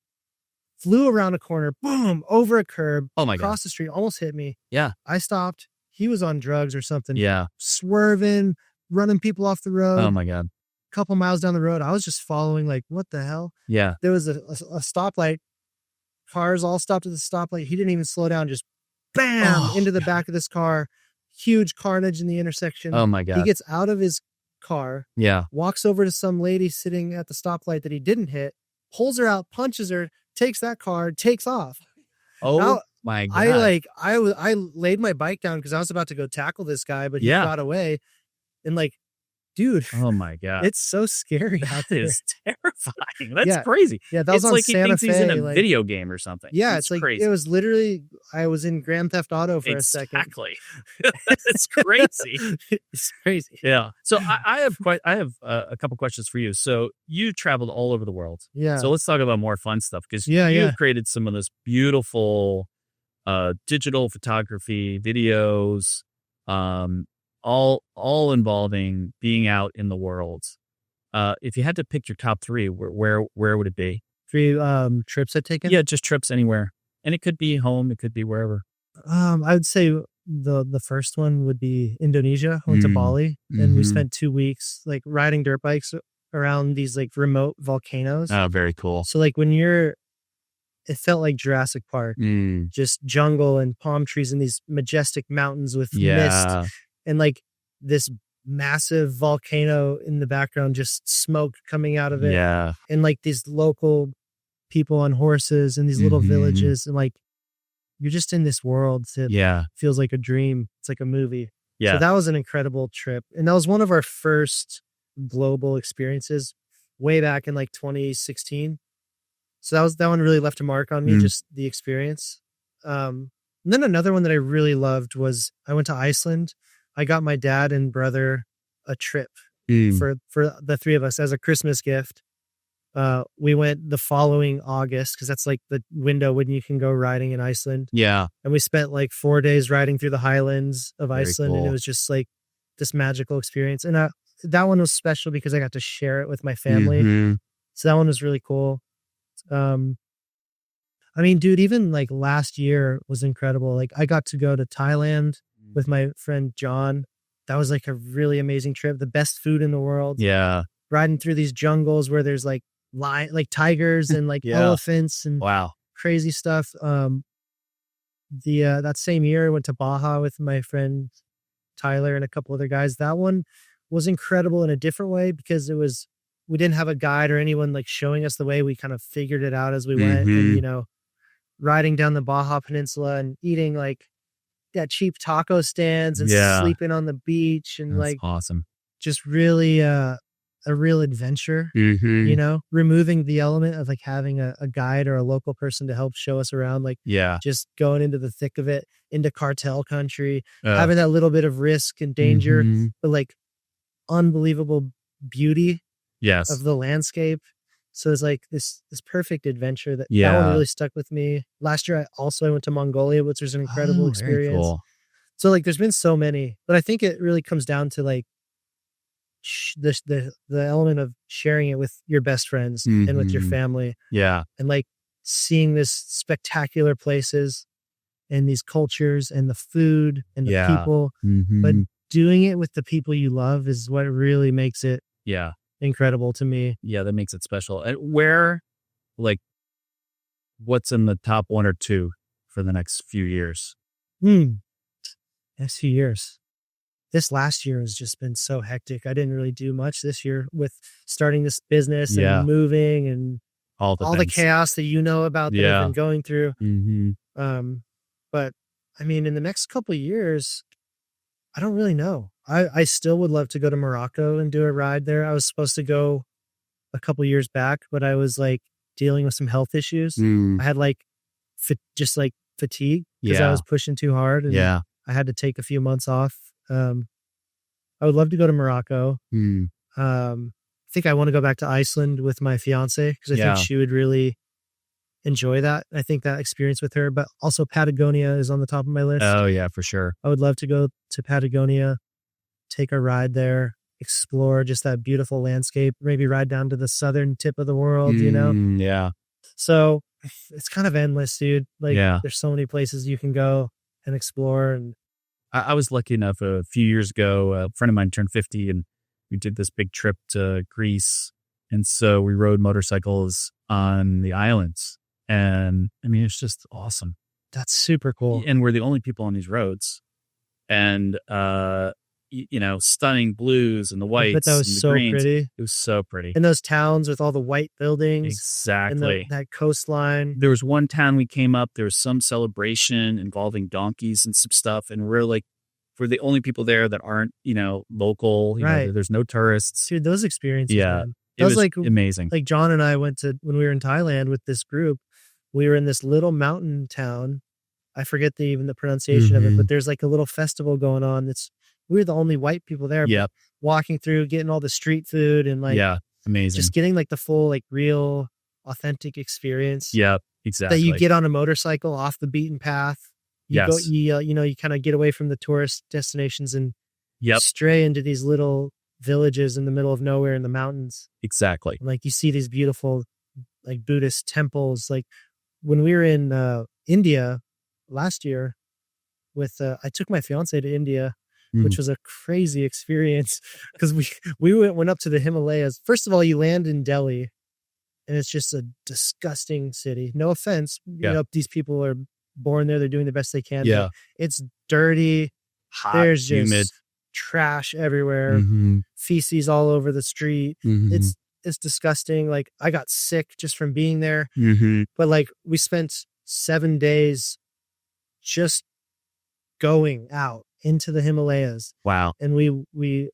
flew around a corner, boom, over a curb, oh my God, across the street, almost hit me. Yeah. I stopped. He was on drugs or something. Yeah. Swerving, running people off the road. Oh my God. A couple miles down the road, I was just following, like, what the hell? Yeah. There was a stoplight. Cars all stopped at the stoplight. He didn't even slow down, just bam, into the back of this car. Huge carnage in the intersection. Oh my God. He gets out of his car. Yeah. Walks over to some lady sitting at the stoplight that he didn't hit, pulls her out, punches her, takes that car, takes off. Oh now, my God. I laid my bike down because I was about to go tackle this guy, but he got away. And like, dude, oh my God, it's so scary out there. That is terrifying. That's crazy. Yeah, that was on like Santa he thinks Fe, he's in a video game or something. Yeah, it's like crazy. It was literally I was in Grand Theft Auto for a second. Exactly. It's crazy. It's crazy. Yeah. So I have a couple questions for you. So you traveled all over the world. Yeah. So let's talk about more fun stuff because you've created some of this beautiful digital photography videos. All involving being out in the world. If you had to pick your top three, where would it be? 3 trips I've taken? Yeah, just trips anywhere. And it could be home, it could be wherever. I would say the first one would be Indonesia. I went to Bali and we spent 2 weeks like riding dirt bikes around these like remote volcanoes. Oh, very cool. So like it felt like Jurassic Park, just jungle and palm trees and these majestic mountains with mist and like this massive volcano in the background, just smoke coming out of it. Yeah. And like these local people on horses and these little villages, and like you're just in this world that feels like a dream. It's like a movie. Yeah. So that was an incredible trip. And that was one of our first global experiences way back in like 2016. So that one really left a mark on me, just the experience. And then another one that I really loved was I went to Iceland. I got my dad and brother a trip for the three of us as a Christmas gift. We went the following August because that's like the window when you can go riding in Iceland. Yeah. And we spent like 4 days riding through the highlands of Iceland. Cool. And it was just like this magical experience. And that one was special because I got to share it with my family. So that one was really cool. I mean, dude, even like last year was incredible. Like I got to go to Thailand with my friend John. That was like a really amazing trip. The best food in the world. Yeah. Riding through these jungles where there's like tigers and like elephants and crazy stuff. That same year I went to Baja with my friend Tyler and a couple other guys. That one was incredible in a different way because we didn't have a guide or anyone like showing us the way. We kind of figured it out as we went, and you know, riding down the Baja Peninsula and eating like that cheap taco stands and sleeping on the beach and that's like awesome. Just really a real adventure, you know, removing the element of like having a guide or a local person to help show us around, like just going into the thick of it, into cartel country, having that little bit of risk and danger, but like unbelievable beauty of the landscape. So it's like this perfect adventure that one really stuck with me. Last year I went to Mongolia, which was an incredible experience. Cool. So like there's been so many, but I think it really comes down to like the element of sharing it with your best friends and with your family. Yeah. And like seeing this spectacular places and these cultures and the food and the people, but doing it with the people you love is what really makes it incredible to me. Yeah, that makes it special. And what's in the top 1 or 2 for the next few years? Next few years. This last year has just been so hectic. I didn't really do much this year with starting this business and moving and all the chaos that you know about that I've been going through. But I mean, in the next couple of years, I don't really know. I still would love to go to Morocco and do a ride there. I was supposed to go a couple years back, but I was like dealing with some health issues. I had like just like fatigue because I was pushing too hard, and I had to take a few months off. I would love to go to Morocco. I think I want to go back to Iceland with my fiance because I think she would really enjoy that. I think that experience with her, but also Patagonia is on the top of my list. Oh yeah, for sure. I would love to go to Patagonia, take a ride there, explore just that beautiful landscape, maybe ride down to the southern tip of the world, you know? Yeah. So it's kind of endless, dude. Like there's so many places you can go and explore. And I was lucky enough a few years ago, a friend of mine turned 50 and we did this big trip to Greece. And so we rode motorcycles on the islands. And I mean, it's just awesome. That's super cool. And we're the only people on these roads. And, you know, stunning blues and the whites. But that was so greens. pretty. It was so pretty. In those towns with all the white buildings. Exactly. And that coastline. There was one town we came up, there was some celebration involving donkeys and some stuff. And we're the only people there that aren't, you know, local. You know, there's no tourists. Dude, those experiences. Yeah. Man. It was like amazing. Like John and I went to, when we were in Thailand with this group, we were in this little mountain town. I forget even the pronunciation of it, but there's like a little festival going on. We were the only white people there. Yep. Walking through, getting all the street food and like, amazing. Just getting like the full, like real authentic experience. Yep. Exactly. That you get on a motorcycle off the beaten path. You go, you kind of get away from the tourist destinations and stray into these little villages in the middle of nowhere in the mountains. Exactly. Like you see these beautiful like Buddhist temples. Like when we were in India last year I took my fiance to India, which was a crazy experience because we went up to the Himalayas. First of all, you land in Delhi, and it's just a disgusting city. No offense, you know, these people are born there; they're doing the best they can. Yeah. But it's dirty, hot, there's just humid, trash everywhere, feces all over the street. It's disgusting. Like, I got sick just from being there. But like, we spent 7 days just going out into the Himalayas. Wow. And we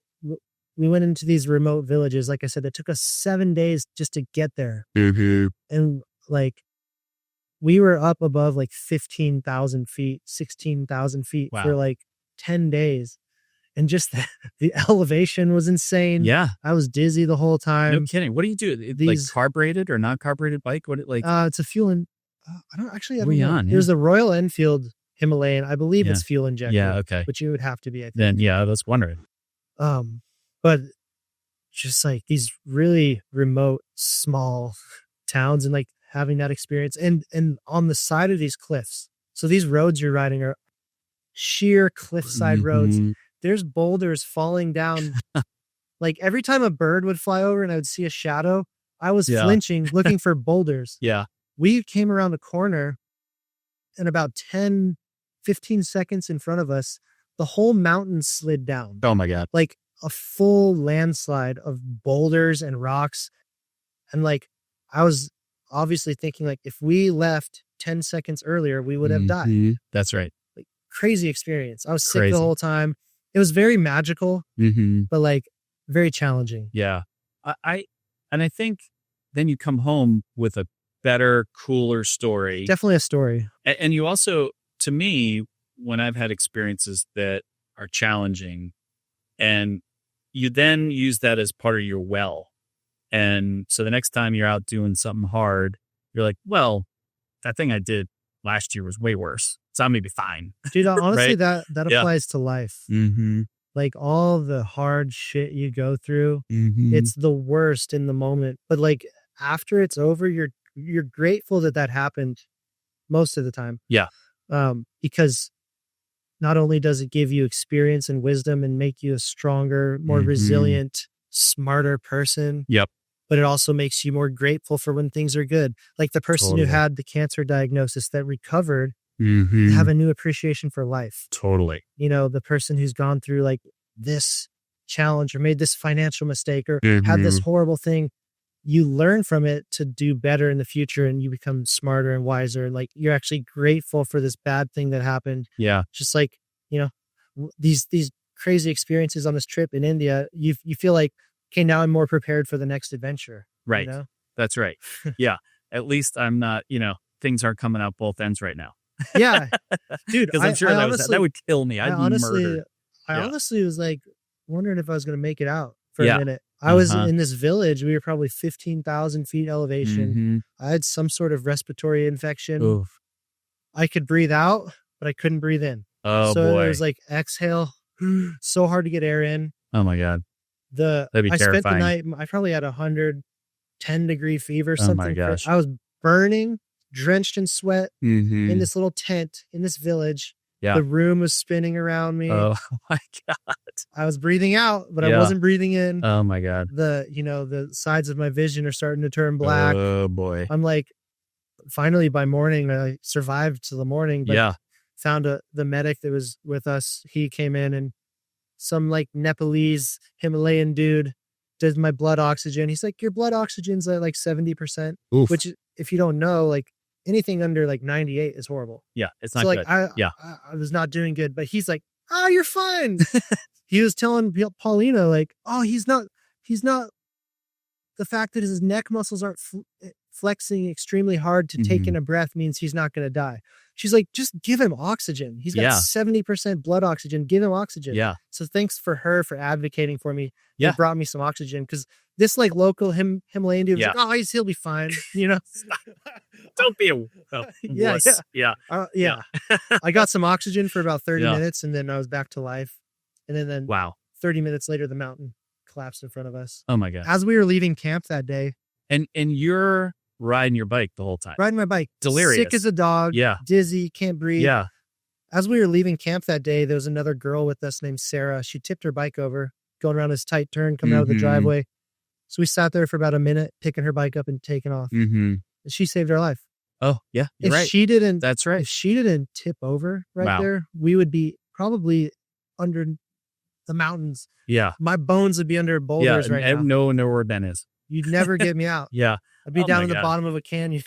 went into these remote villages. Like I said, it took us 7 days just to get there. And like, we were up above like 15,000 feet, 16,000 feet for like 10 days. And just the elevation was insane. Yeah. I was dizzy the whole time. No kidding. What do you do? Like carbureted or not carbureted bike? What like? It's a fuel and I don't know. On, There's a Royal Enfield Himalayan. I believe it's fuel injected. Yeah. Okay. Which you would have to be, I think. Then, yeah, I was wondering. But just like these really remote, small towns and like having that experience and on the side of these cliffs. So these roads you're riding are sheer cliffside roads. There's boulders falling down. Like every time a bird would fly over and I would see a shadow, I was flinching, looking for boulders. Yeah. We came around a corner and about 10, 15 seconds in front of us, the whole mountain slid down. Oh my God. Like a full landslide of boulders and rocks. And like, I was obviously thinking like, if we left 10 seconds earlier, we would have died. That's right. Like, crazy experience. I was sick the whole time. It was very magical, but like very challenging. Yeah. I think then you come home with a better, cooler story. Definitely a story. And you also, to me, when I've had experiences that are challenging and you then use that as part of your well. And so the next time you're out doing something hard, you're like, well, that thing I did last year was way worse. So I'm maybe fine. Dude, honestly, right? that applies to life. Like all the hard shit you go through, it's the worst in the moment. But like after it's over, you're grateful that happened most of the time. Yeah. Because not only does it give you experience and wisdom and make you a stronger, more resilient, smarter person. Yep. But it also makes you more grateful for when things are good. Like the person who had the cancer diagnosis that recovered, have a new appreciation for life. Totally. You know, the person who's gone through like this challenge or made this financial mistake or had this horrible thing, you learn from it to do better in the future and you become smarter and wiser. And like, you're actually grateful for this bad thing that happened. Yeah. Just like, you know, these crazy experiences on this trip in India, you feel like, okay, now I'm more prepared for the next adventure. Right. You know? That's right. Yeah. At least I'm not, you know, things aren't coming out both ends right now. Yeah. Dude, because I'm sure that would kill me. I'd be murdered. I honestly was like wondering if I was going to make it out for a minute. I was in this village. We were probably 15,000 feet elevation. I had some sort of respiratory infection. Oof. I could breathe out, but I couldn't breathe in. Oh, so boy. it was like exhale. So hard to get air in. Oh my God. That'd be terrifying. Spent the night. I probably had 110-degree fever. Something. Oh my gosh. I was burning, drenched in sweat in this little tent in this village. Yeah. The room was spinning around me. Oh my God. I was breathing out, but I wasn't breathing in. Oh my God. The sides of my vision are starting to turn black. Oh boy. I'm like, finally by morning, I survived to the morning, but found the medic that was with us. He came in and some like Nepalese Himalayan dude did my blood oxygen. He's like, your blood oxygen's at like 70%, which if you don't know, like anything under like 98 is horrible. Yeah. It's not so, good. Like, I was not doing good, but he's like, oh, you're fine. He was telling Paulina like, oh, he's not, the fact that his neck muscles aren't flexing extremely hard to take in a breath means he's not going to die. She's like, just give him oxygen. He's got 70% blood oxygen. Give him oxygen. Yeah. So thanks for her for advocating for me. Yeah. He brought me some oxygen because this like local Himalayan dude was like, oh, he'll be fine. You know, don't be a wuss. Yeah. I got some oxygen for about 30 minutes and then I was back to life. And then wow, 30 minutes later, the mountain collapsed in front of us. Oh my God. As we were leaving camp that day. And you're riding your bike the whole time. Riding my bike. Delirious. Sick as a dog. Yeah. Dizzy. Can't breathe. Yeah. as we were leaving camp that day, there was another girl with us named Sarah. She tipped her bike over, going around this tight turn, coming out of the driveway. So we sat there for about a minute, picking her bike up and taking off. And she saved our life. Oh, yeah. You're right. That's right. If she didn't tip over Wow. there, we would be probably under the mountains. Yeah. My bones would be under boulders right now. No, know where Ben is. You'd never get me out. Yeah. I'd be Oh down my in the God. bottom of a canyon.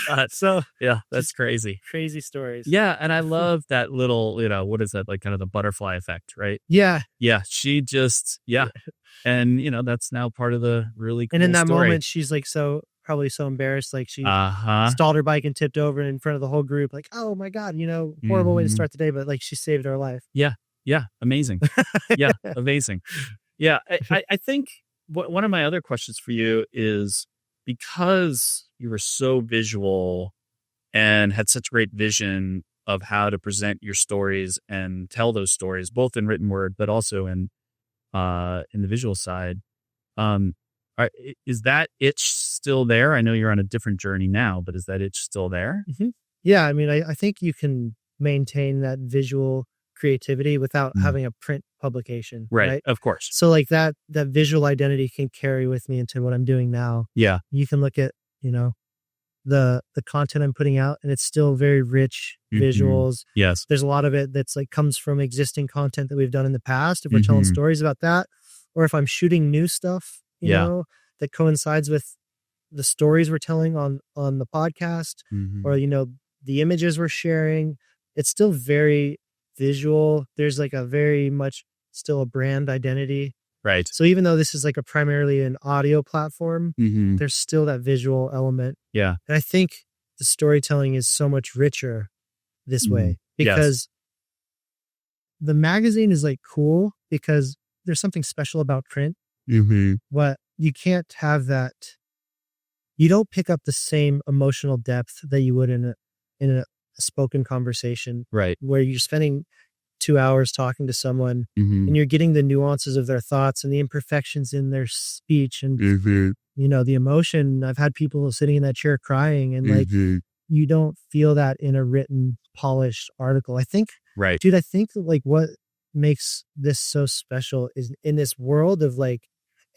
God. So Yeah, that's just crazy. crazy stories. Yeah, and I love that little, what is that, like kind of the butterfly effect, right? Yeah. Yeah, she just, and that's now part of the really cool And in that story. moment, she's like probably so embarrassed. Like she Uh-huh. stalled her bike and tipped over in front of the whole group. Like, oh my God, horrible way to start the day, but like she saved our life. Yeah, amazing. Yeah, amazing. Yeah, I think one of my other questions for you is, because you were so visual and had such great vision of how to present your stories and tell those stories, both in written word, but also in the visual side. Is that itch still there? I know you're on a different journey now, but is that itch still there? Mm-hmm. Yeah. I mean, I think you can maintain that visual creativity without having a print publication. Right. Of course. So like that visual identity can carry with me into what I'm doing now. Yeah. You can look at, the content I'm putting out, and it's still very rich visuals. Yes. There's a lot of it that's like comes from existing content that we've done in the past. If we're telling stories about that, or if I'm shooting new stuff, you know, that coincides with the stories we're telling on the podcast, or, the images we're sharing, it's still very visual. There's like a very much still a brand identity. Right. So even though this is like a primarily an audio platform, there's still that visual element. Yeah. And I think the storytelling is so much richer this way, because the magazine is like cool because there's something special about print. But you can't have that. You don't pick up the same emotional depth that you would in a spoken conversation. Right. Where you're spending 2 hours talking to someone and you're getting the nuances of their thoughts and the imperfections in their speech and, the emotion. I've had people sitting in that chair crying, and like, you don't feel that in a written, polished article. I think, dude, like what makes this so special is in this world of like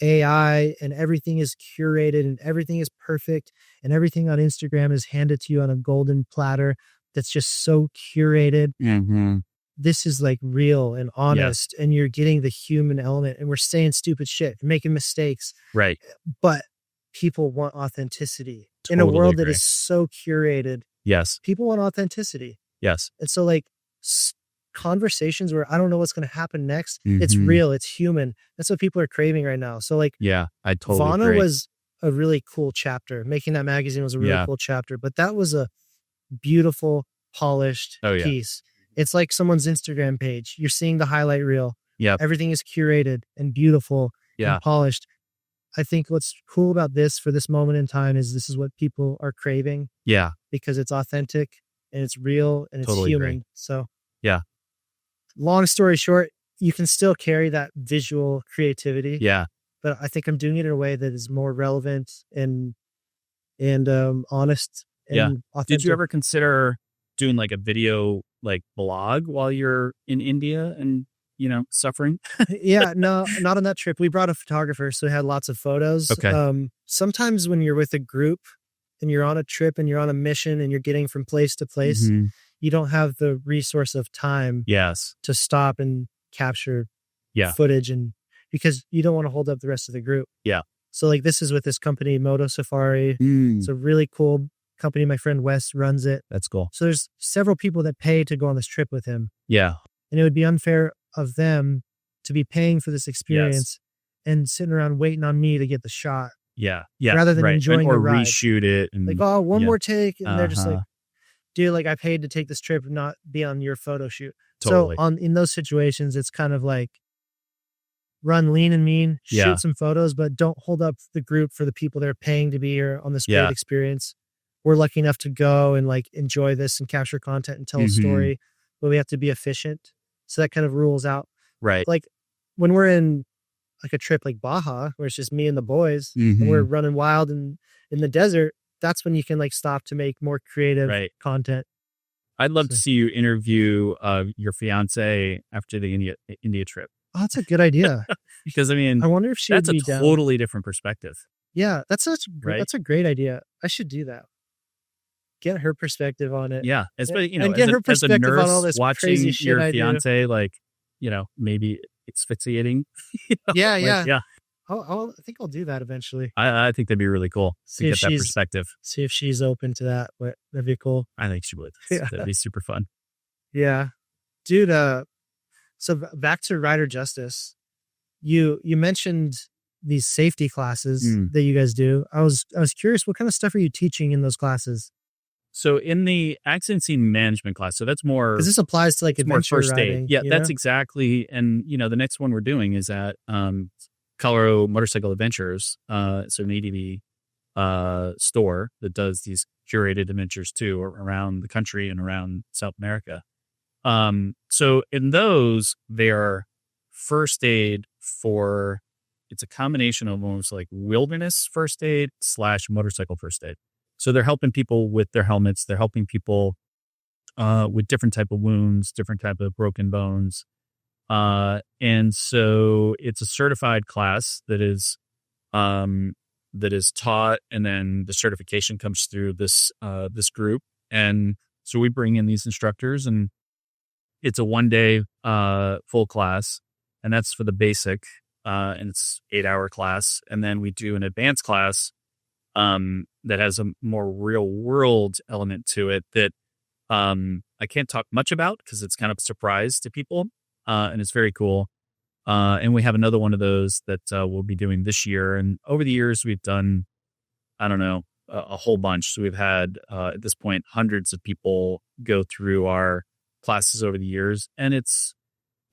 AI and everything is curated and everything is perfect and everything on Instagram is handed to you on a golden platter that's just so curated. This is like real and honest, and you're getting the human element, and we're saying stupid shit and making mistakes. Right. But people want authenticity in Totally a world that agree. is so curated. Yes. People want authenticity. Yes. And so like conversations where I don't know what's going to happen next. It's real. It's human. That's what people are craving right now. So like, Yeah, I totally Vana agree. was a really cool chapter. Making that magazine was a really cool chapter, but that was a beautiful, polished piece. It's like someone's Instagram page. You're seeing the highlight reel. Yeah. Everything is curated and beautiful and polished. I think what's cool about this for this moment in time is this is what people are craving. Yeah. Because it's authentic and it's real and it's Totally human. agree. So Yeah. Long story short, you can still carry that visual creativity. Yeah. But I think I'm doing it in a way that is more relevant and honest and authentic. Did you ever consider doing like a video like blog while you're in India and suffering? Yeah, no, not on that trip. We brought a photographer, so we had lots of photos. Okay. Sometimes when you're with a group and you're on a trip and you're on a mission and you're getting from place to place, you don't have the resource of time to stop and capture footage, and because you don't want to hold up the rest of the group. Yeah. So like this is with this company, Moto Safari. It's a really cool company. My friend Wes runs it. That's cool. So there's several people that pay to go on this trip with him. Yeah. And it would be unfair of them to be paying for this experience and sitting around waiting on me to get the shot. Yeah. Yeah. Rather than enjoying or the ride. reshoot it. And, like, oh, one more take. And they're just like, dude, like I paid to take this trip and not be on your photo shoot. Totally. So in those situations, it's kind of like run lean and mean, shoot some photos, but don't hold up the group for the people that are paying to be here on this great experience. We're lucky enough to go and like enjoy this and capture content and tell a story, but we have to be efficient. So that kind of rules out. Right. Like when we're in like a trip like Baja, where it's just me and the boys and we're running wild in the desert, that's when you can like stop to make more creative content. I'd love to So- see you interview your fiance after the India trip. Oh, that's a good idea. Because I mean, I wonder if she would that's a be down. totally different perspective. Yeah, that's Right? that's a great idea. I should do that. Get her perspective on it. Yeah, especially And get her as a perspective on all nurse this crazy watching shit your I do. fiance, like, maybe asphyxiating. Yeah, Like, yeah. yeah. I think I'll do that eventually. I think that'd be really cool See to if get that she's- perspective. See if she's open to that. That'd be cool. I think she would. Yeah. That'd be super fun. Yeah, dude. So back to rider justice. You mentioned these safety classes that you guys do. I was curious, what kind of stuff are you teaching in those classes? So in the accident scene management class, so that's more Because this applies to like it's more adventure first riding. aid. Yeah, you that's know? exactly. And the next one we're doing is at Colorado Motorcycle Adventures. So an ADV store that does these curated adventures too around the country and around South America. So in those, they are first aid for, it's a combination of almost like wilderness first aid / motorcycle first aid. So they're helping people with their helmets. They're helping people with different type of wounds, different type of broken bones. And so it's a certified class that is taught, and then the certification comes through this group. And so we bring in these instructors, and it's a 1-day full class, and that's for the basic, and it's 8-hour class. And then we do an advanced class that has a more real world element to it that I can't talk much about because it's kind of a surprise to people, and it's very cool. And we have another one of those that we'll be doing this year. And over the years, we've done, I don't know, a whole bunch. So we've had, at this point, hundreds of people go through our classes over the years. And it's,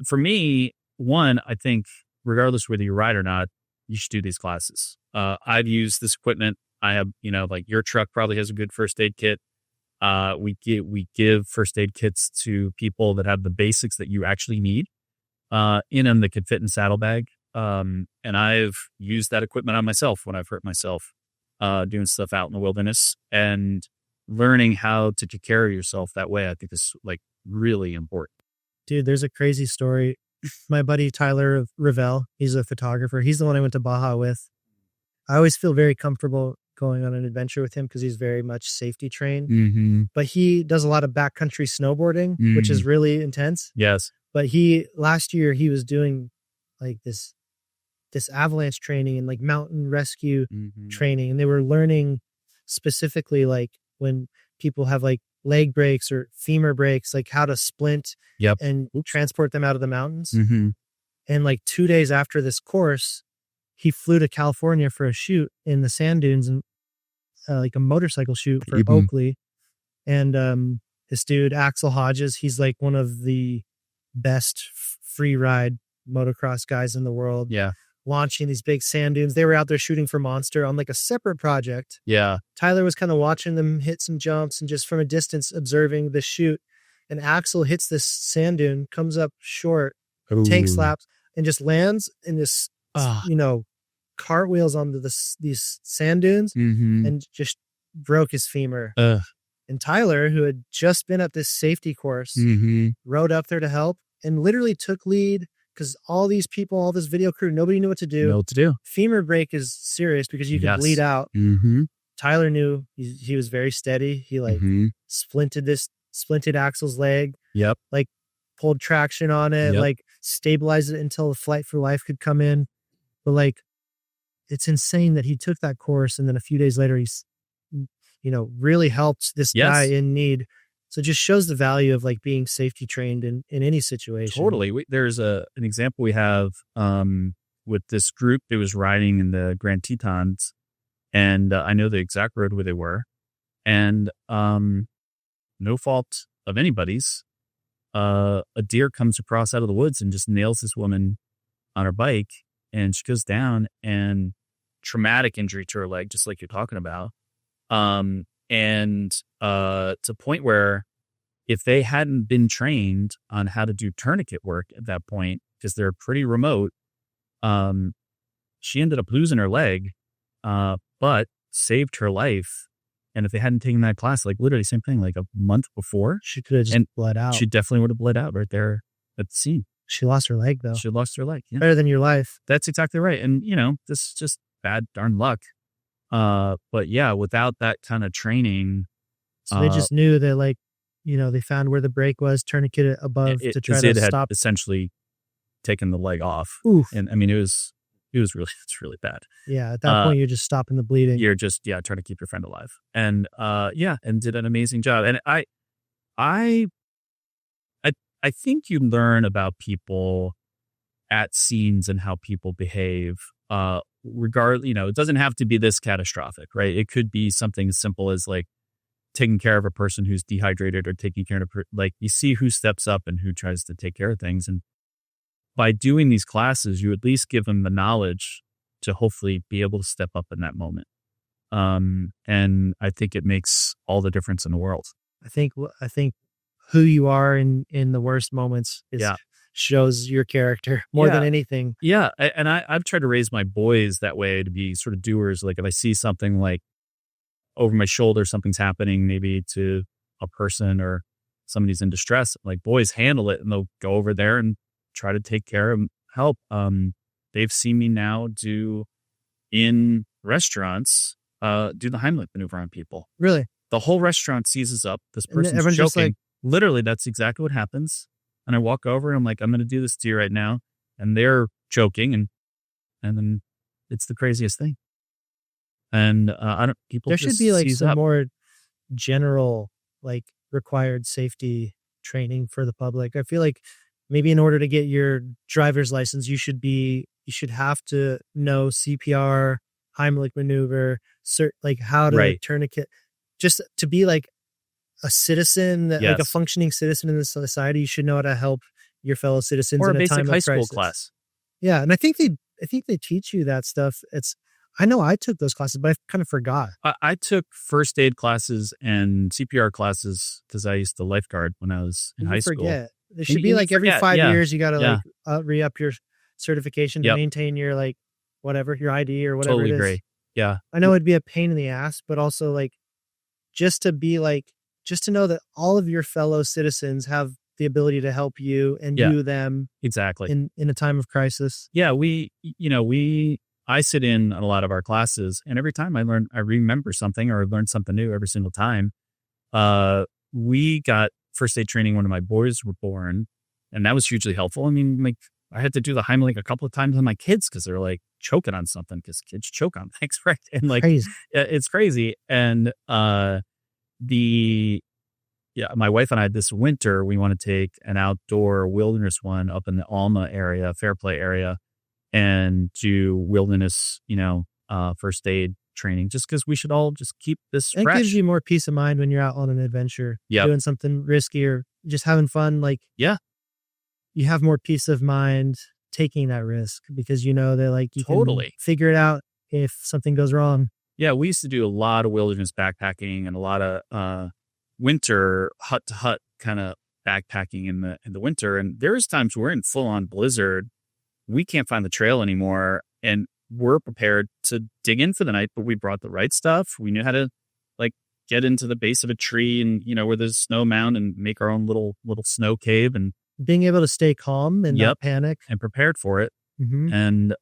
for me, one, I think, regardless whether you ride or not, you should do these classes. I've used this equipment. I have, like your truck probably has a good first aid kit. We give first aid kits to people that have the basics that you actually need in them that could fit in saddlebag. And I've used that equipment on myself when I've hurt myself doing stuff out in the wilderness, and learning how to take care of yourself that way, I think is like really important. Dude, there's a crazy story. My buddy Tyler Ravel, he's a photographer. He's the one I went to Baja with. I always feel very comfortable going on an adventure with him because he's very much safety trained. Mm-hmm. But he does a lot of backcountry snowboarding, which is really intense. Yes. But last year he was doing like this avalanche training and like mountain rescue training. And they were learning specifically like when people have like leg breaks or femur breaks, like how to splint and transport them out of the mountains. Mm-hmm. And like 2 days after this course, he flew to California for a shoot in the sand dunes, and like a motorcycle shoot for Oakley. And this dude, Axel Hodges, he's like one of the best free ride motocross guys in the world. Yeah. Launching these big sand dunes. They were out there shooting for Monster on like a separate project. Yeah. Tyler was kind of watching them hit some jumps and just from a distance observing the shoot. And Axel hits this sand dune, comes up short, tank slaps, and just lands in this, cartwheels onto these sand dunes and just broke his femur. And Tyler, who had just been at this safety course, rode up there to help and literally took lead because all these people, all this video crew, nobody knew what to do. Femur break is serious because you can bleed out. Tyler knew he was very steady. He like splinted Axel's leg. Yep. Like pulled traction on it, like stabilized it until the Flight for Life could come in. But like, it's insane that he took that course and then a few days later he's, really helped this guy in need. So it just shows the value of like being safety trained in any situation. Totally. There's an example we have with this group that was riding in the Grand Tetons, and I know the exact road where they were, and no fault of anybody's. A deer comes across out of the woods and just nails this woman on her bike, and she goes down, and traumatic injury to her leg, just like you're talking about. And to a point where if they hadn't been trained on how to do tourniquet work at that point, because they're pretty remote, she ended up losing her leg, but saved her life And if they hadn't taken that class, like literally same thing, like a month before, She could have just and bled out. she definitely would have bled out right there at the scene. She lost her leg, though. She lost her leg. Yeah. Better than your life. That's exactly right. And, this is just bad darn luck. But yeah, without that kind of training. So they just knew that, like, they found where the break was, tourniquet it above to try to had stop. essentially taken the leg off. Oof. And I mean, it's really bad. Yeah. At that point, you're just stopping the bleeding. You're just, trying to keep your friend alive. And, and did an amazing job. And I think you learn about people at scenes and how people behave, regardless, it doesn't have to be this catastrophic, right? It could be something as simple as like taking care of a person who's dehydrated or taking care of, like you see who steps up and who tries to take care of things. And by doing these classes, you at least give them the knowledge to hopefully be able to step up in that moment. And I think it makes all the difference in the world. I think who you are in the worst moments shows your character more than anything. Yeah. And I've tried to raise my boys that way to be sort of doers. Like if I see something like over my shoulder, something's happening maybe to a person or somebody's in distress, like boys handle it and they'll go over there and try to take care of help. They've seen me now do in restaurants, do the Heimlich maneuver on people. Really? The whole restaurant seizes up. This person's everyone's joking. just like, literally, that's exactly what happens. And I walk over and I'm like, I'm going to do this to you right now. And they're joking. And then it's the craziest thing. And people there just should be like seize some up. more general, like required safety training for the public. I feel like maybe in order to get your driver's license, you should have to know CPR, Heimlich maneuver, like how to tourniquet, just to be like a citizen, like a functioning citizen in the society. You should know how to help your fellow citizens or in a a basic time high of school crisis. class. Yeah, and I think they teach you that stuff. I know I took those classes, but I kind of forgot. I took first aid classes and CPR classes because I used to lifeguard when I was in high school. There should be like every 5 years you got to like re-up your certification to maintain your like whatever, your ID or whatever Totally it is. agree. Yeah. I know it'd be a pain in the ass, but also like just to know that all of your fellow citizens have the ability to help you and you them exactly in a time of crisis. Yeah, I sit in on a lot of our classes, and every time I remember something or learn something new every single time. We got first aid training when my boys were born, and that was hugely helpful. I mean, like I had to do the Heimlich a couple of times on my kids because they're like choking on something because kids choke on things, right? And like it's crazy. And my wife and I this winter we want to take an outdoor wilderness one up in the Alma area, Fairplay area, and do wilderness, first aid training just because we should all just keep this fresh. It gives you more peace of mind when you're out on an adventure, doing something risky or just having fun. Like, you have more peace of mind taking that risk because you know that like you can figure it out if something goes wrong. Yeah, we used to do a lot of wilderness backpacking and a lot of winter hut to hut kind of backpacking in the winter. And there's times we're in full on blizzard. We can't find the trail anymore. And we're prepared to dig in for the night, but we brought the right stuff. We knew how to like get into the base of a tree and, where there's a snow mound and make our own little snow cave and being able to stay calm and not panic and prepared for it. Mm-hmm. And,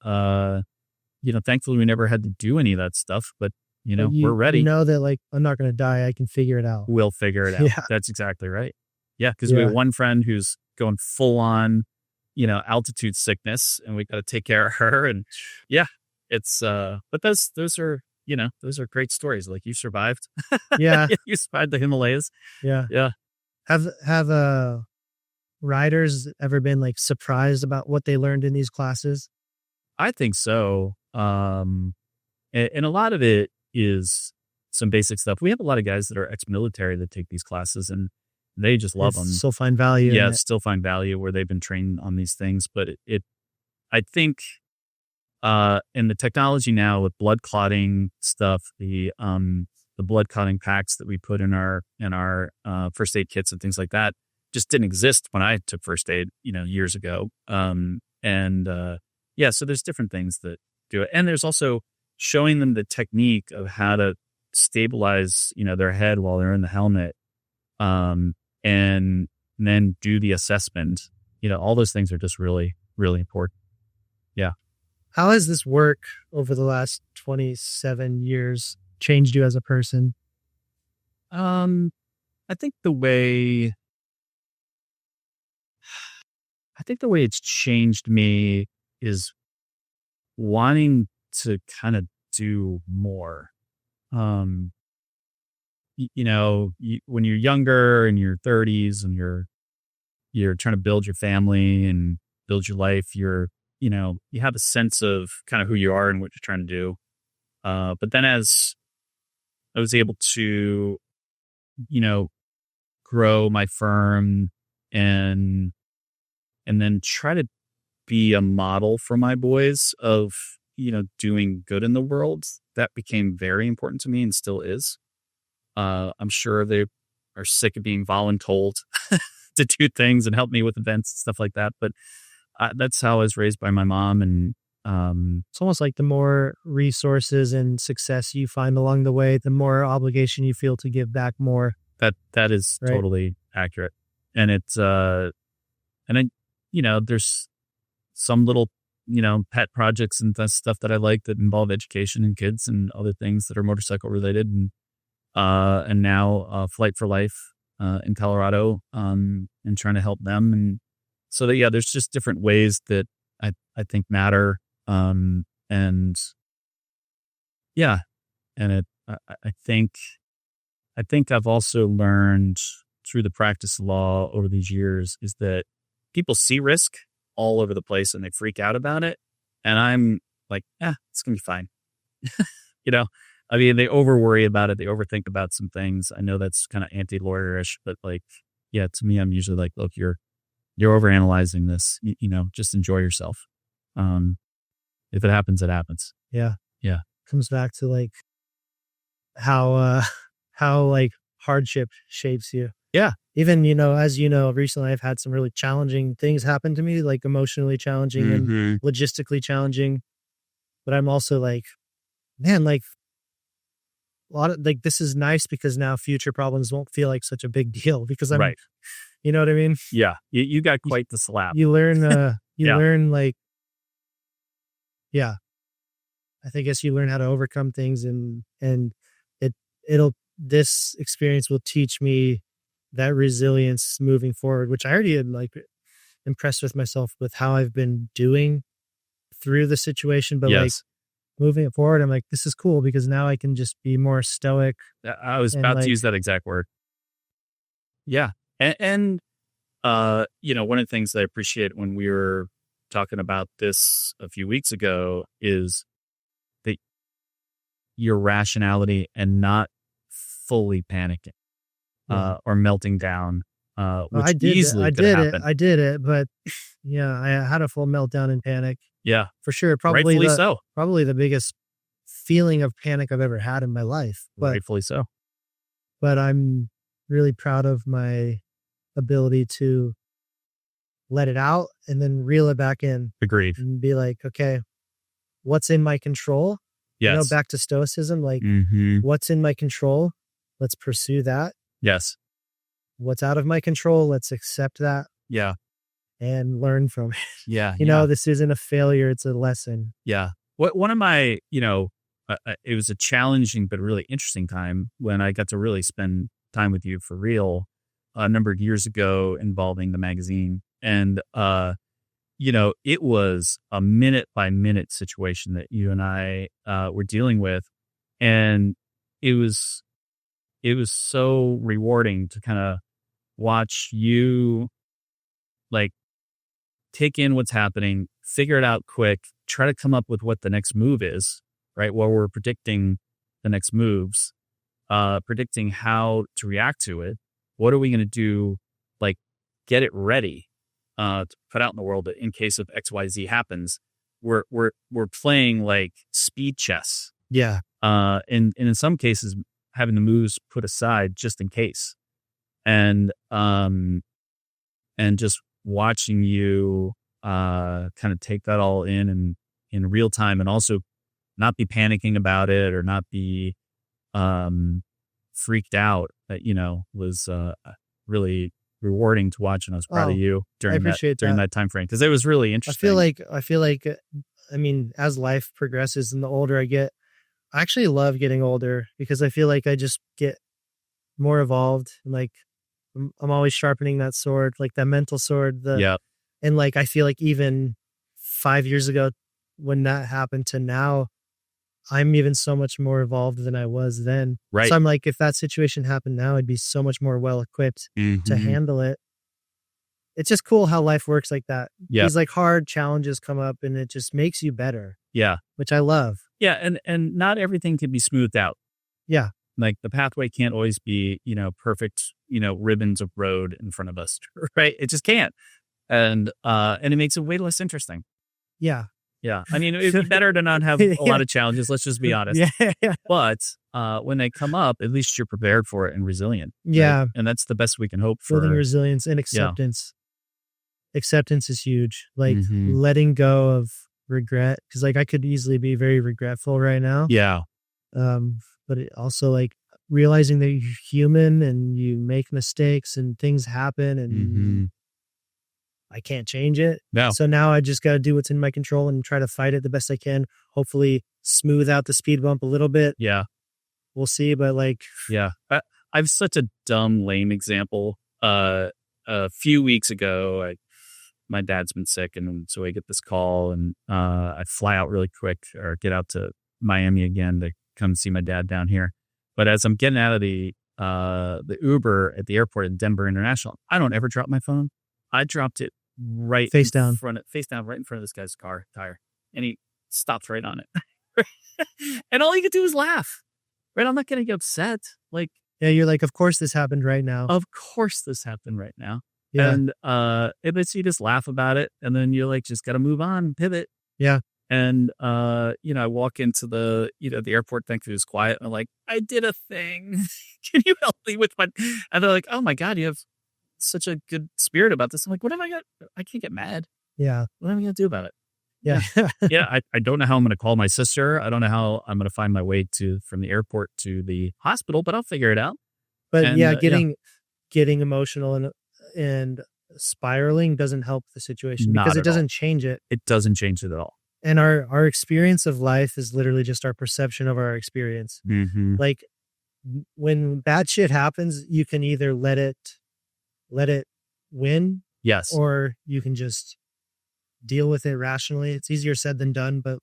thankfully we never had to do any of that stuff, but we're ready. You know that like, I'm not going to die. I can figure it out. We'll figure it out. Yeah. That's exactly right. Yeah. Cause we have one friend who's going full on, altitude sickness and we got to take care of her. And it's, but those are, those are great stories. Like you survived. Yeah. You survived the Himalayas. Yeah. Yeah. Have riders ever been like surprised about what they learned in these classes? I think so. And a lot of it is some basic stuff. We have a lot of guys that are ex-military that take these classes and they just love them. Still find value. Yeah, still find value where they've been trained on these things. But I think, in the technology now with blood clotting stuff, the blood clotting packs that we put in our first aid kits and things like that just didn't exist when I took first aid, years ago. So there's different things that do it. And there's also showing them the technique of how to stabilize, their head while they're in the helmet, and then do the assessment. All those things are just really, really important. Yeah. How has this work over the last 27 years changed you as a person? I think the way it's changed me is wanting to kind of do more. When you're younger and you're 30s and you're trying to build your family and build your life, you have a sense of kind of who you are and what you're trying to do. But then as I was able to, grow my firm and then try to be a model for my boys of, doing good in the world, that became very important to me and still is. I'm sure they are sick of being voluntold to do things and help me with events and stuff like that. But that's how I was raised by my mom. And it's almost like the more resources and success you find along the way, the more obligation you feel to give back more. That is right? Totally accurate. And it's, and then, there's some little, pet projects and stuff that I like that involve education and kids and other things that are motorcycle related. And now Flight for Life in Colorado, and trying to help them. And so that, there's just different ways that I think matter. And I think I've also learned through the practice of law over these years is that people see risk all over the place and they freak out about it. And I'm like, it's going to be fine. They over worry about it. They overthink about some things. I know that's kind of anti-lawyerish, but to me, I'm usually like, look, you're overanalyzing this, just enjoy yourself. If it happens, it happens. Yeah. Yeah. Comes back to how hardship shapes you. Yeah. Even, as recently I've had some really challenging things happen to me, like emotionally challenging and logistically challenging. But I'm also like, man, a lot of this is nice because now future problems won't feel like such a big deal because I'm right. You know what I mean? Yeah. You got quite the slap. You learn, learn I guess you learn how to overcome things and this experience will teach me that resilience moving forward, which I already am impressed with myself with how I've been doing through the situation. But moving it forward, I'm like, this is cool because now I can just be more stoic. I was about to use that exact word. Yeah. And one of the things that I appreciate when we were talking about this a few weeks ago is that your rationality and not fully panicking or melting down, which I did easily could happen. I did it, but I had a full meltdown in panic. Yeah, for sure. Probably the biggest feeling of panic I've ever had in my life. But, rightfully so. But I'm really proud of my ability to let it out and then reel it back in. Agreed. And be like, okay, what's in my control? Yes. Back to stoicism, what's in my control? Let's pursue that. Yes. What's out of my control? Let's accept that. Yeah. And learn from it. Yeah. This isn't a failure. It's a lesson. Yeah. One of my, it was a challenging but really interesting time when I got to really spend time with you for real a number of years ago involving the magazine. And, it was a minute by minute situation that you and I were dealing with. And it was so rewarding to kind of watch you take in what's happening, figure it out quick, try to come up with what the next move is, right? While we're predicting the next moves, predicting how to react to it. What are we going to do? Get it ready to put out in the world in case of XYZ happens. We're playing speed chess. Yeah. And in some cases, having the moves put aside just in case. And just watching you kind of take that all in real time and also not be panicking about it or not be freaked out that, was really rewarding to watch. And I was proud of you I appreciate during that time frame, because it was really interesting. I feel like, I mean, as life progresses and the older I get, I actually love getting older because I feel like I just get more evolved. Like I'm always sharpening that sword, like that mental sword. And like, I feel like even 5 years ago when that happened to now, I'm even so much more evolved than I was then. Right. So I'm like, if that situation happened now, I'd be so much more well equipped to handle it. It's just cool how life works like that. Yeah. These like hard challenges come up and it just makes you better. Yeah. Which I love. Yeah. And not everything can be smoothed out. Yeah. Like the pathway can't always be, perfect, ribbons of road in front of us. Right. It just can't. And it makes it way less interesting. Yeah. Yeah. I mean, it'd be better to not have a lot of challenges. Let's just be honest. Yeah. But when they come up, at least you're prepared for it and resilient. Yeah. Right? And that's the best we can hope for. Building resilience and acceptance. Yeah. Acceptance is huge. Like letting go of regret. Because like I could easily be very regretful right now. Yeah. But it also like realizing that you're human and you make mistakes and things happen and I can't change it. No. So now I just got to do what's in my control and try to fight it the best I can. Hopefully smooth out the speed bump a little bit. Yeah. We'll see. But like, yeah, I've such a dumb, lame example. A few weeks ago, my dad's been sick. And so I get this call and I fly out really quick or get out to Miami again to come see my dad down here. But as I'm getting out of the Uber at the airport in Denver International, I don't ever drop my phone. I dropped it right face down right in front of this guy's car tire, and he stopped right on it. And all he could do was laugh. Right, I'm not going to get upset. Like, yeah, you're like, of course this happened right now. Of course this happened right now. Yeah. And you just laugh about it, and then you're like, just got to move on, pivot. Yeah. And I walk into the the airport. Thankfully, it was quiet. And I'm like, I did a thing. Can you help me with my? And they're like, oh my God, you have such a good spirit about this. I'm like, what have I got? I can't get mad. Yeah. What am I going to do about it? Yeah. Yeah. I don't know how I'm going to call my sister. I don't know how I'm going to find my way from the airport to the hospital, but I'll figure it out. But getting emotional and spiraling doesn't help the situation because it doesn't change it. It doesn't change it at all. And our experience of life is literally just our perception of our experience. Like when bad shit happens, you can either let it win. Yes. Or you can just deal with it rationally. It's easier said than done, but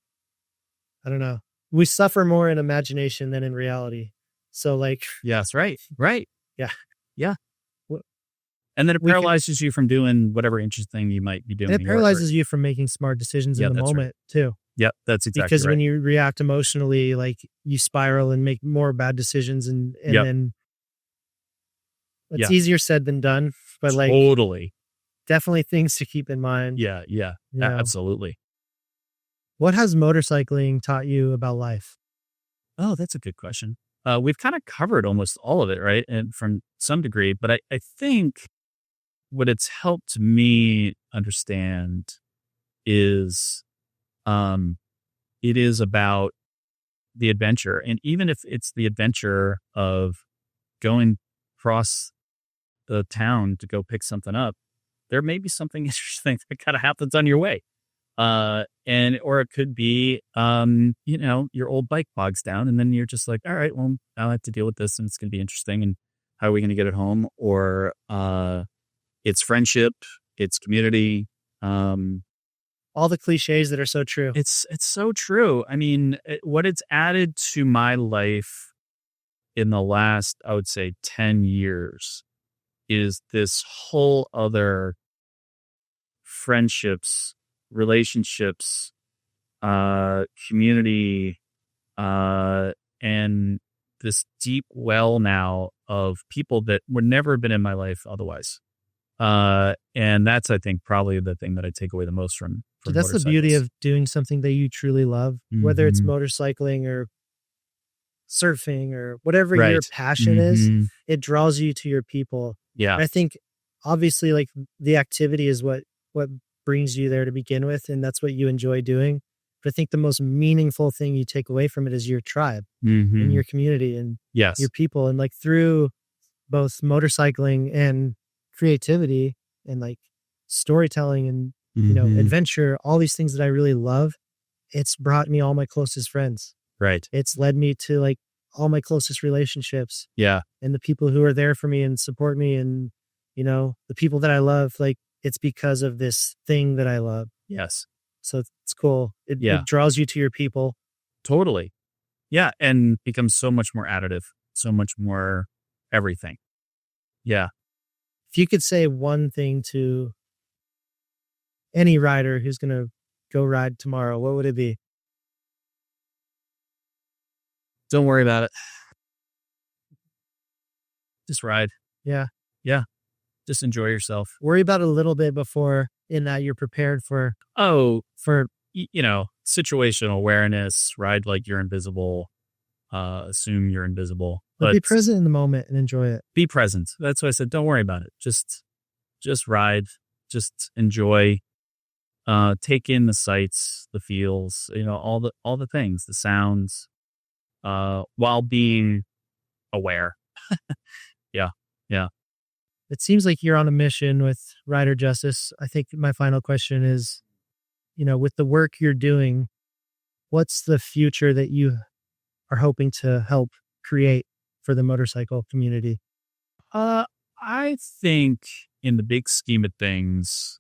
I don't know. We suffer more in imagination than in reality. So like, yes, right. Yeah. And then it paralyzes you from doing whatever interesting you might be doing. And it paralyzes you from making smart decisions in the moment too. Yep, that's exactly because when you react emotionally, like you spiral and make more bad decisions, and then it's easier said than done. But like totally, definitely things to keep in mind. Yeah, absolutely. What has motorcycling taught you about life? Oh, that's a good question. We've kind of covered almost all of it, right? And from some degree, but I think what it's helped me understand is it is about the adventure. And even if it's the adventure of going across the town to go pick something up, there may be something interesting that kind of happens on your way. Or it could be, your old bike bogs down and then you're just like, all right, well, I'll have to deal with this and it's going to be interesting. And how are we going to get it home? Or, it's friendship, it's community. All the cliches that are so true. It's so true. I mean, what it's added to my life in the last, I would say 10 years is this whole other friendships, relationships, community, and this deep well now of people that would never have been in my life otherwise. And that's, I think, probably the thing that I take away the most from that's the beauty of doing something that you truly love, whether it's motorcycling or surfing or whatever your passion is, it draws you to your people. Yeah. And I think obviously like the activity is what brings you there to begin with. And that's what you enjoy doing. But I think the most meaningful thing you take away from it is your tribe Mm-hmm. and your community and Yes. your people. And like through both motorcycling and creativity and like storytelling and, you know, Mhm. adventure, all these things that I really love, it's brought me all my closest friends. Right. It's led me to like all my closest relationships Yeah. and the people who are there for me and support me and, you know, the people that I love. Like it's because of this thing that I love. Yes. So it's cool. Yeah. It draws you to your people. Totally. Yeah. And becomes so much more additive, so much more everything. Yeah. If you could say one thing to any rider who's going to go ride tomorrow, what would it be? Don't worry about it. Just ride. Yeah. Yeah. Just enjoy yourself. Worry about it a little bit before in that you're prepared for You know, situational awareness, ride like you're invisible, assume you're invisible. but be present in the moment and enjoy it. Be present. That's why I said, don't worry about it. Just ride, just enjoy, take in the sights, the feels, you know, all the things, the sounds, while being aware. Yeah. Yeah. It seems like you're on a mission with Rider Justice. I think my final question is, you know, with the work you're doing, what's the future that you are hoping to help create for the motorcycle community? I think in the big scheme of things,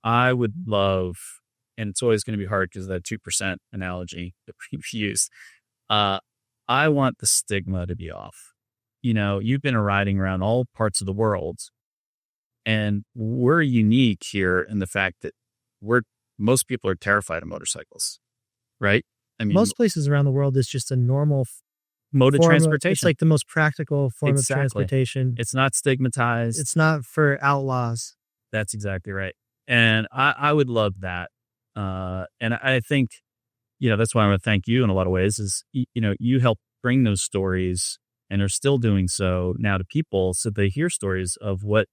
I would love, and it's always going to be hard because of that 2% analogy that we've used. I want the stigma to be off. You know, you've been riding around all parts of the world, and we're unique here in the fact that most people are terrified of motorcycles, right? I mean, Most places around the world is just a normal mode of transportation. It's like the most practical form Exactly. of transportation. It's not stigmatized. It's not for outlaws. That's exactly right. And I would love that. And I think, you know, that's why I want to thank you in a lot of ways is, you know, you help bring those stories and are still doing so now to people so they hear stories of what,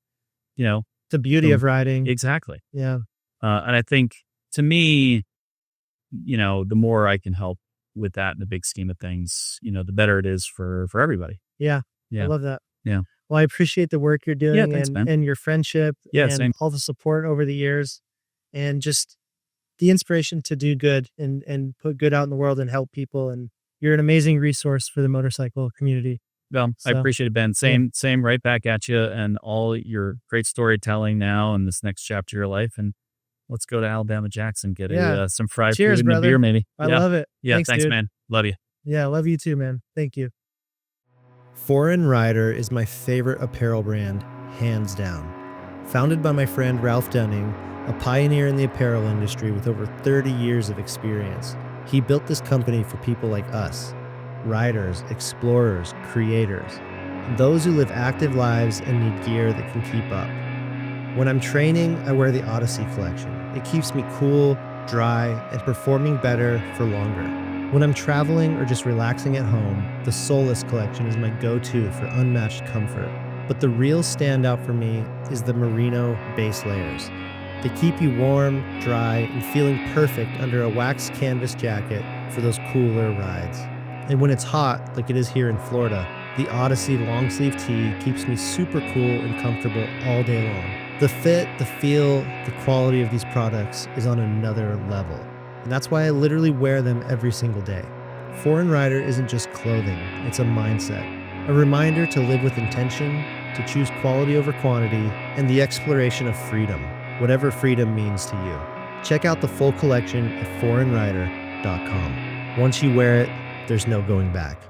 you know. The beauty of riding. Exactly. Yeah. And I think to me, you know, the more I can help with that in the big scheme of things, you know, the better it is for everybody. Yeah. Yeah. I love that. Yeah. Well, I appreciate the work you're doing thanks, man. and your friendship and same. all the support over the years and just the inspiration to do good and put good out in the world and help people. And you're an amazing resource for the motorcycle community. Well, I So, appreciate it, Ben. Same right back at you and all your great storytelling now in this next chapter of your life. And let's go to Alabama Jackson, get some fried Cheers, food and a brother. beer maybe. I love it. Yeah, thanks dude. man. Love you. Yeah, I love you too, man. Thank you. Foreign Rider is my favorite apparel brand, hands down. Founded by my friend Ralph Dunning, a pioneer in the apparel industry with over 30 years of experience, he built this company for people like us, riders, explorers, creators, those who live active lives and need gear that can keep up. When I'm training, I wear the Odyssey collection. It keeps me cool, dry, and performing better for longer. When I'm traveling or just relaxing at home, the Solace collection is my go-to for unmatched comfort. But the real standout for me is the Merino base layers. They keep you warm, dry, and feeling perfect under a waxed canvas jacket for those cooler rides. And when it's hot, like it is here in Florida, the Odyssey long sleeve tee keeps me super cool and comfortable all day long. The fit, the feel, the quality of these products is on another level. And that's why I literally wear them every single day. Foreign Rider isn't just clothing, it's a mindset. A reminder to live with intention, to choose quality over quantity, and the exploration of freedom, whatever freedom means to you. Check out the full collection at foreignrider.com. Once you wear it, there's no going back.